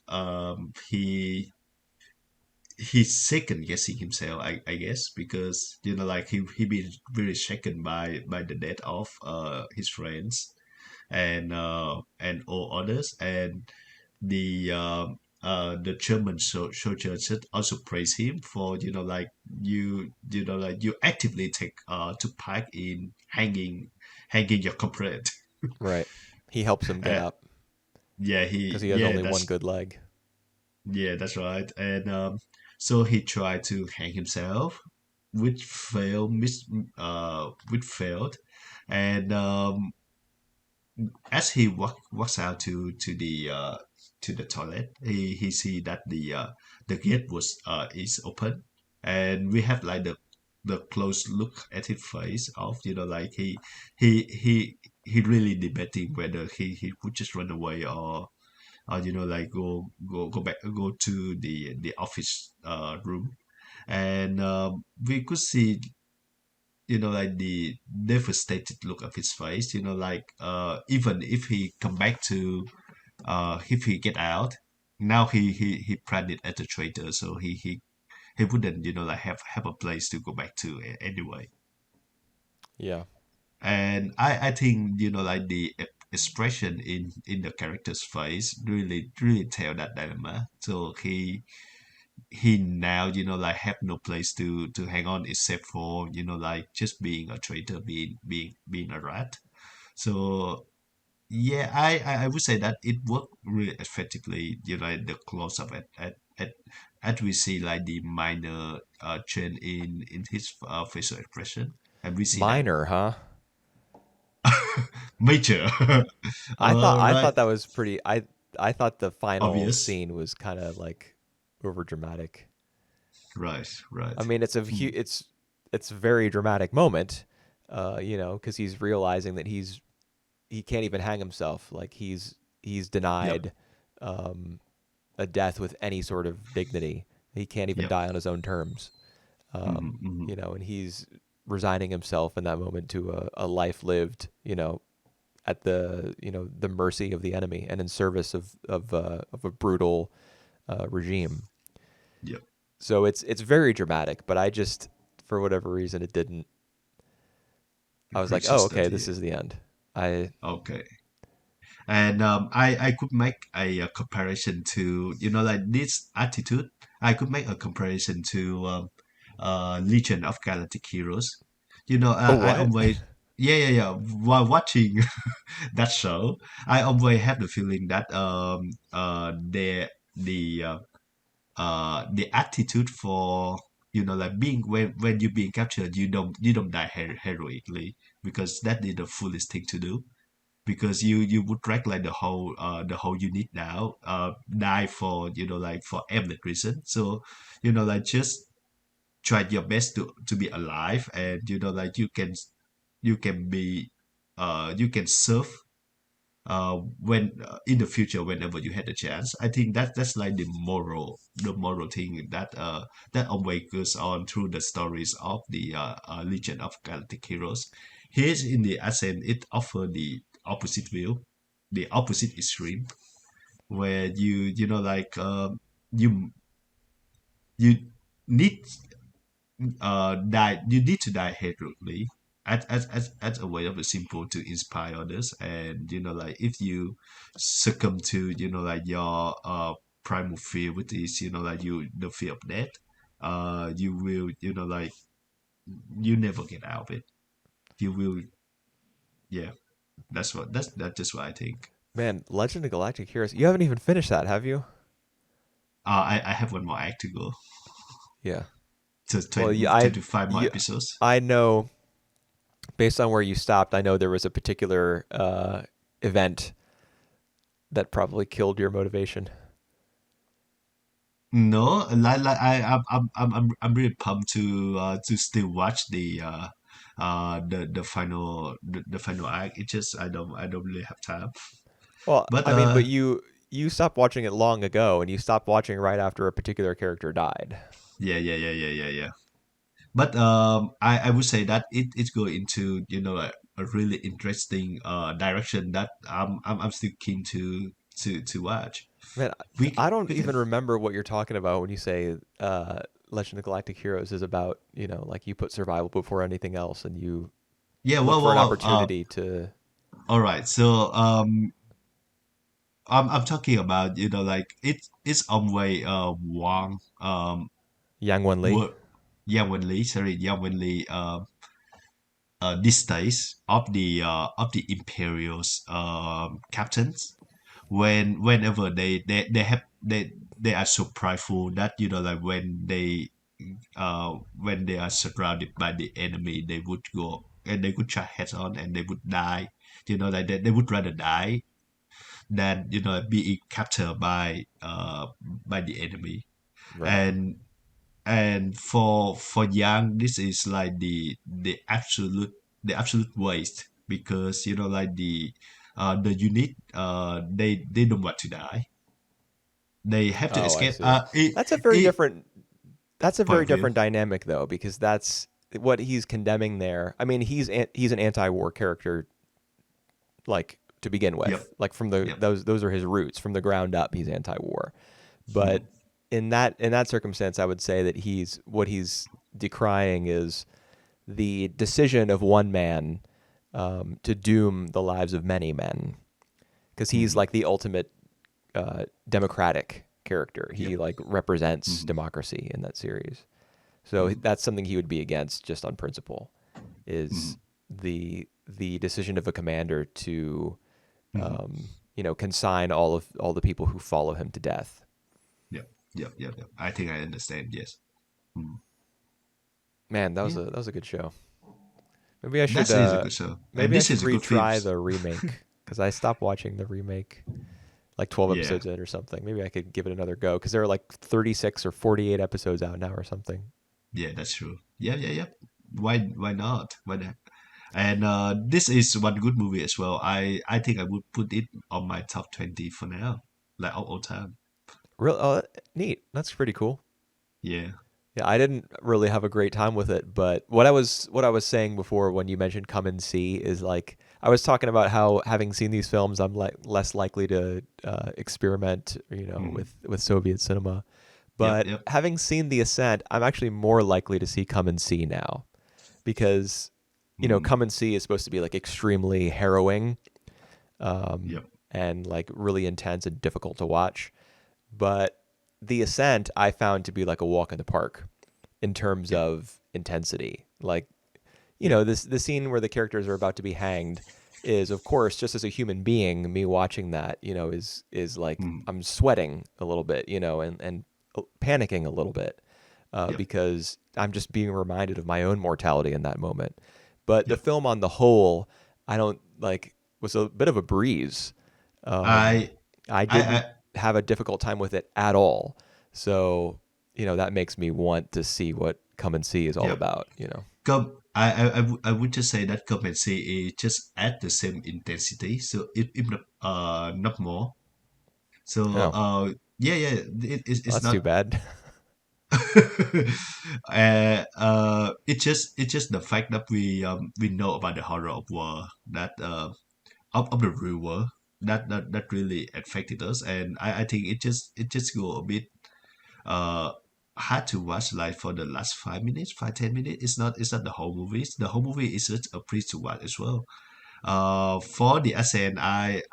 he's second guessing himself, I guess, because like he been really shaken by the death of his friends and all others, and the German soldiers also praise him for like you actively take to part in hanging your comrade. right? He helps him get uh, up yeah, because he he has yeah only one that's good leg. yeah that's right, and so he tried to hang himself, which failed, and as he walks out to the toilet, he see that the gate was is open, and we have like the close look at his face of like he he he really debating whether he would just run away or like go back, go to the office room, and we could see like the devastated look of his face, like even if he come back to if he get out now, he branded as a traitor, so he wouldn't like have a place to go back to anyway. Yeah, And I think like the expression in the character's face really tell that dilemma, so he now like have no place to hang on except for like just being a traitor, being a rat. So yeah, I would say that it worked really effectively, the close up at we see like the minor change in his facial expression, and we see that minor, huh? major. I Right, thought that was pretty. I thought the final obvious. scene was kind of like over dramatic. Right, I right. mean, Hmm. it's a very dramatic moment, because he's realizing that he can't even hang himself. Like he's Yep, denied um, a death with any sort of dignity. He can't even yep. die on his own terms. Hmm, hmm. And he's resigning himself in that moment to a life lived, at the mercy of the enemy and in service of a brutal regime. Yep. So it's very dramatic, but I just for whatever reason it didn't. I was like, oh, okay, Registered this here. is the end. I Okay. And I could make a comparison to like this attitude. I could make a comparison to Legion of Galactic Heroes. oh I what? always yeah. While watching that show, I always have the feeling that the the attitude for like being when you're being captured, you don't die heroically, because that is the foolish thing to do, because you would drag like the whole unit down, die for like for every reason. So like just try your best to be alive, and like you can be you can serve when in the future whenever you had a chance. I think that's like the moral thing that always goes on through the stories of the Legion of Galactic Heroes. Here in the Ascent, it offer the opposite view, the opposite extreme, where like you you need you need to die heroically as a way of a simple to inspire others. And like if you succumb to like your primal fear, which is like the fear of death, you will like you never get out of it. You will, yeah. That's just what I think. Man, Legend of Galactic Heroes. You haven't even finished that, have you? I have one more act to go, Yeah. to Well, 20, 25 more you, episodes. I know based on where you stopped. I know there was a particular event that probably killed your motivation. No, like I'm really pumped to still watch the final the final act. It just I don't really have time. Well, But I mean, but you stopped watching it long ago, and you stopped watching right after a particular character died. yeah. But I would say that it go into a really interesting direction that I'm still keen to watch. Man, I don't We can even remember what you're talking about when you say Legend of Galactic Heroes is about, like you put survival before anything else and you yeah look for an well opportunity to all right so I'm talking about like it's on way Wang Yang Wen Li. were Yang Wenli sorry Yang Wenli these days of the Imperial's captains whenever they have they are so prideful that like when they are surrounded by the enemy they would go and they would charge heads on and they would die like they would rather die than being captured by the enemy. Right. And for Yang this is like the absolute waste because like the unit they don't want to die. They have to Oh, I escape. see. That's a very It different that's a point very of view. different dynamic though, because that's what he's condemning there. I mean, he's an anti-war character like to begin Yep. with. Like from the Yep. those are his roots. From the ground up, he's anti-war. But Mhm. in that circumstance, I would say that he's decrying is the decision of one man to doom the lives of many men, because he's Mhm. like the ultimate democratic character. Yep. He like represents Mhm. democracy in that series. So Mhm. that's something he would be against just on principle. Is Mhm. the decision of a commander to Mhm. consign all the people who follow him to death. Yep. Yep. I think I understand. Yes. Mhm. Man, that was Yeah. a good show. Maybe I should That is a good show, and maybe I this should is a good film. retry the remake because I stopped watching the remake like 12 Yeah. episodes in or something. Maybe I could give it another go because there are like 36 or 48 episodes out now or something. Yeah. That's true. Yeah. Why not? Why not? And this is one good movie as well. I think I would put it on my top 20 for now, like of all time. Real oh, neat. That's pretty cool. Yeah. Yeah, I didn't really have a great time with it, but what I was saying before when you mentioned Come and See is like I was talking about how having seen these films, I'm like less likely to experiment, Mm. with Soviet cinema. Yep. But Yep. having seen The Ascent, I'm actually more likely to see Come and See now because Mm. Come and See is supposed to be like extremely harrowing, um, Yep. and like really intense and difficult to watch. But The Ascent I found to be like a walk in the park in terms Yep. of intensity. Like, Yep. this the scene where the characters are about to be hanged is of course just as a human being, me watching that, is like Mm. I'm sweating a little bit, and panicking a little bit. Yep. Because I'm just being reminded of my own mortality in that moment. But the Yep. film on the whole, I don't like was a bit of a breeze. Um, I I I didn't have a difficult time with it at all. So, that makes me want to see what Come and See is all yep. about. I would just say that comedy is just at the same intensity, so if not not more. So Oh, yeah, well, it's that's too not. bad. It's just the fact that we know about the horror of war that of the real world that really affected us, and I think it just go a bit uh hard to watch like for the last 5 minutes, 5-10 minutes. It's not the whole movie. The whole movie is just a breeze to watch as well. For the Ascent, I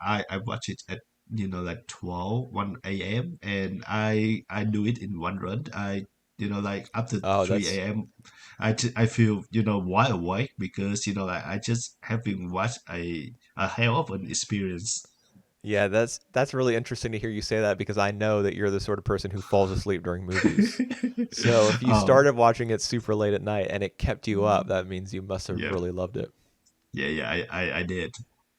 watch it at like 1 a.m. and I do it in one run. I like after Oh, 3 a.m. I feel wide awake because like I just having watched a hell of an experience. yeah, that's really interesting to hear you say that because I know that you're the sort of person who falls asleep during movies. So if you Oh, started watching it super late at night and it kept you up, that means you must have yeah, really loved it. yeah. I did.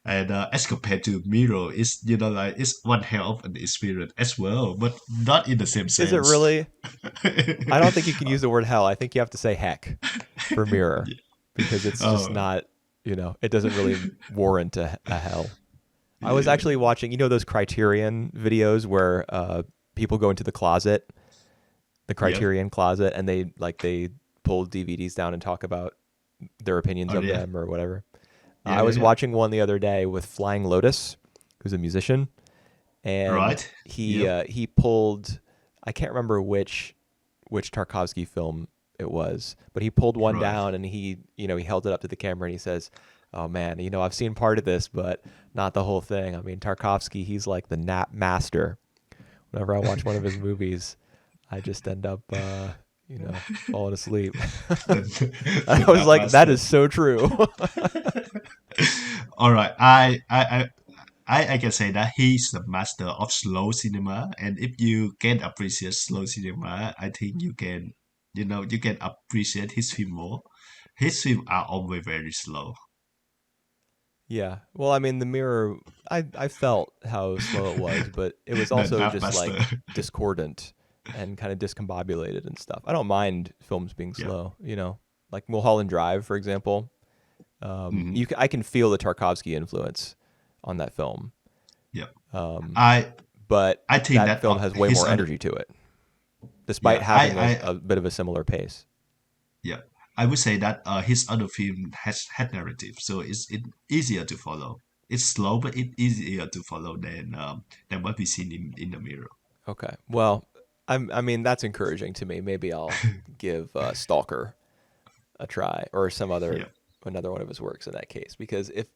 And as compared to mirror, it's like it's one hell of an experience as well, but not in the same Is it sense. really? I don't think you can use the word hell. I think you have to say heck for mirror because it's just Oh, not, it doesn't really warrant a hell. I was yeah. actually watching, those Criterion videos where people go into the closet, the Yep. Criterion closet, and they pull DVDs down and talk about their opinions Oh of yeah. them or whatever. Yeah, I yeah, was yeah. watching one the other day with Flying Lotus, who's a musician, and Right. he Yep. uh, he pulled, I can't remember which Tarkovsky film it was, but he pulled one Right. down and he held it up to the camera and he says, "Oh man, I've seen part of this, but not the whole thing. I mean, Tarkovsky, he's like the nap master. Whenever I watch one of his movies, I just end up, falling asleep." The, I the was Nap like, "That Master. is so true." All right. I can say that he's the master of slow cinema, and if you can appreciate slow cinema, I think you can appreciate his film more. His films are always very slow. Yeah. Well, I mean, The Mirror, I felt how slow it was, but it was The also Nap just Master. like discordant and kind of discombobulated and stuff. I don't mind films being Yeah. slow, like Mulholland Drive, for example. Hmm. I can feel the Tarkovsky influence on that film, Yeah. um, I but I think that that film has way his more other energy to it, despite yeah having a bit of a similar pace. yeah, I would say that his other film has had narrative, so it easier to follow. It's slow, but it's easier to follow than what we seen in the mirror. Okay. Well, I mean, that's encouraging to me. Maybe I'll give Stalker a try or Yeah, another one of his works in that case, because if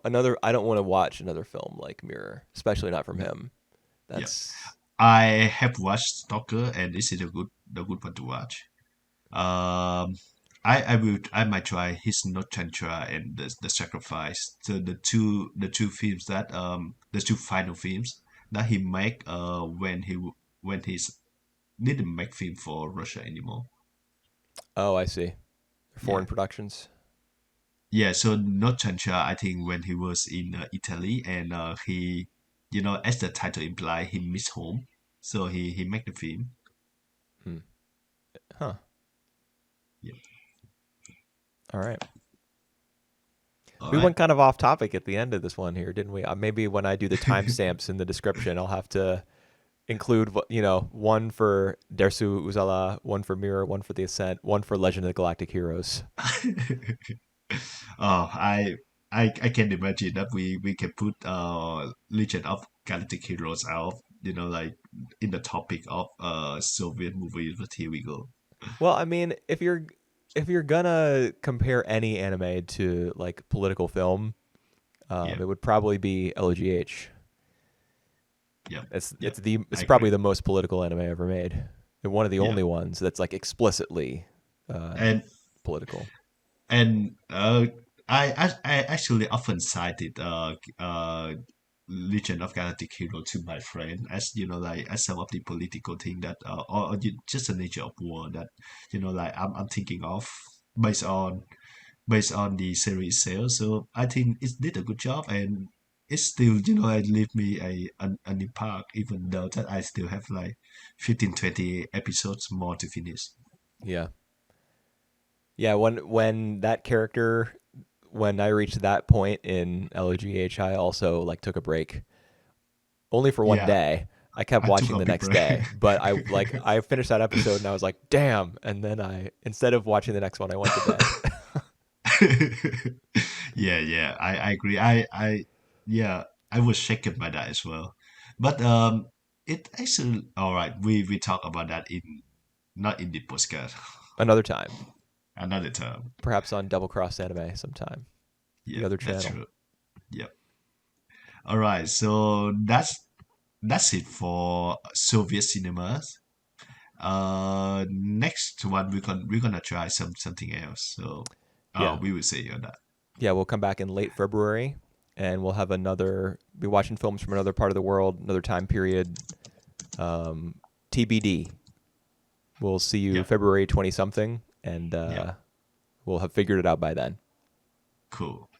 another, I don't want to watch another film like Mirror, especially not from yeah, him. yeah. That's I have watched Stalker, and this is a good one to watch. Um, I might try his No Tantra and the Sacrifice. So the two films that the two final films that he make when he's didn't make film for Russia anymore. Oh, I see. Yeah. Foreign productions. Yeah, so not Chancha, I think when he was in Italy and he, as the title implied, he missed home. So he made the film. Hmm. Huh. Yeah. All right. All We right. went kind of off topic at the end of this one here, didn't we? Maybe when I do the timestamps in the description, I'll have to include, one for Dersu Uzala, one for Mirror, one for the Ascent, one for Legend of the Galactic Heroes. Oh, I can imagine that we can put Legend of Galactic Heroes out, like in the topic of Soviet movies, but here we go. Well, I mean, if you're gonna compare any anime to like political film, Yeah, it would probably be LGH. yeah, It's yeah. it's the I it's agree. probably the most political anime ever made, and one of the Yeah. only ones that's like explicitly uh, And political. And I actually often cited Legend of Galactic Hero to my friend as like as some of the political thing that just the nature of war that like I'm thinking of based on based on the series itself. So I think it did a good job and it still it leave me an impact even though that I still have like 15-20 episodes more to finish. Yeah, yeah. When that character, when I reached that point in LGH, I also like took a break only for one Yeah, day. I kept I took watching a the big next break. day, but I finished that episode and I was like, damn. And then instead of watching the next one, I went to bed. Yeah, yeah, I agree. Yeah, I was shaken by that as well. But it actually all right. We talk about that in not in the podcast, Another time, another time. perhaps on Double Cross Anime sometime, the Yeah, other that's channel. true. Yep. All right. So that's it for Soviet cinemas. Next one we're gonna try something else. So, Yeah, we will see on that. yeah. We'll come back in late February, and we'll have be watching films from another part of the world, another time period. Um, TBD. We'll see you Yeah, February 20 something, and yeah, we'll have figured it out by then. cool.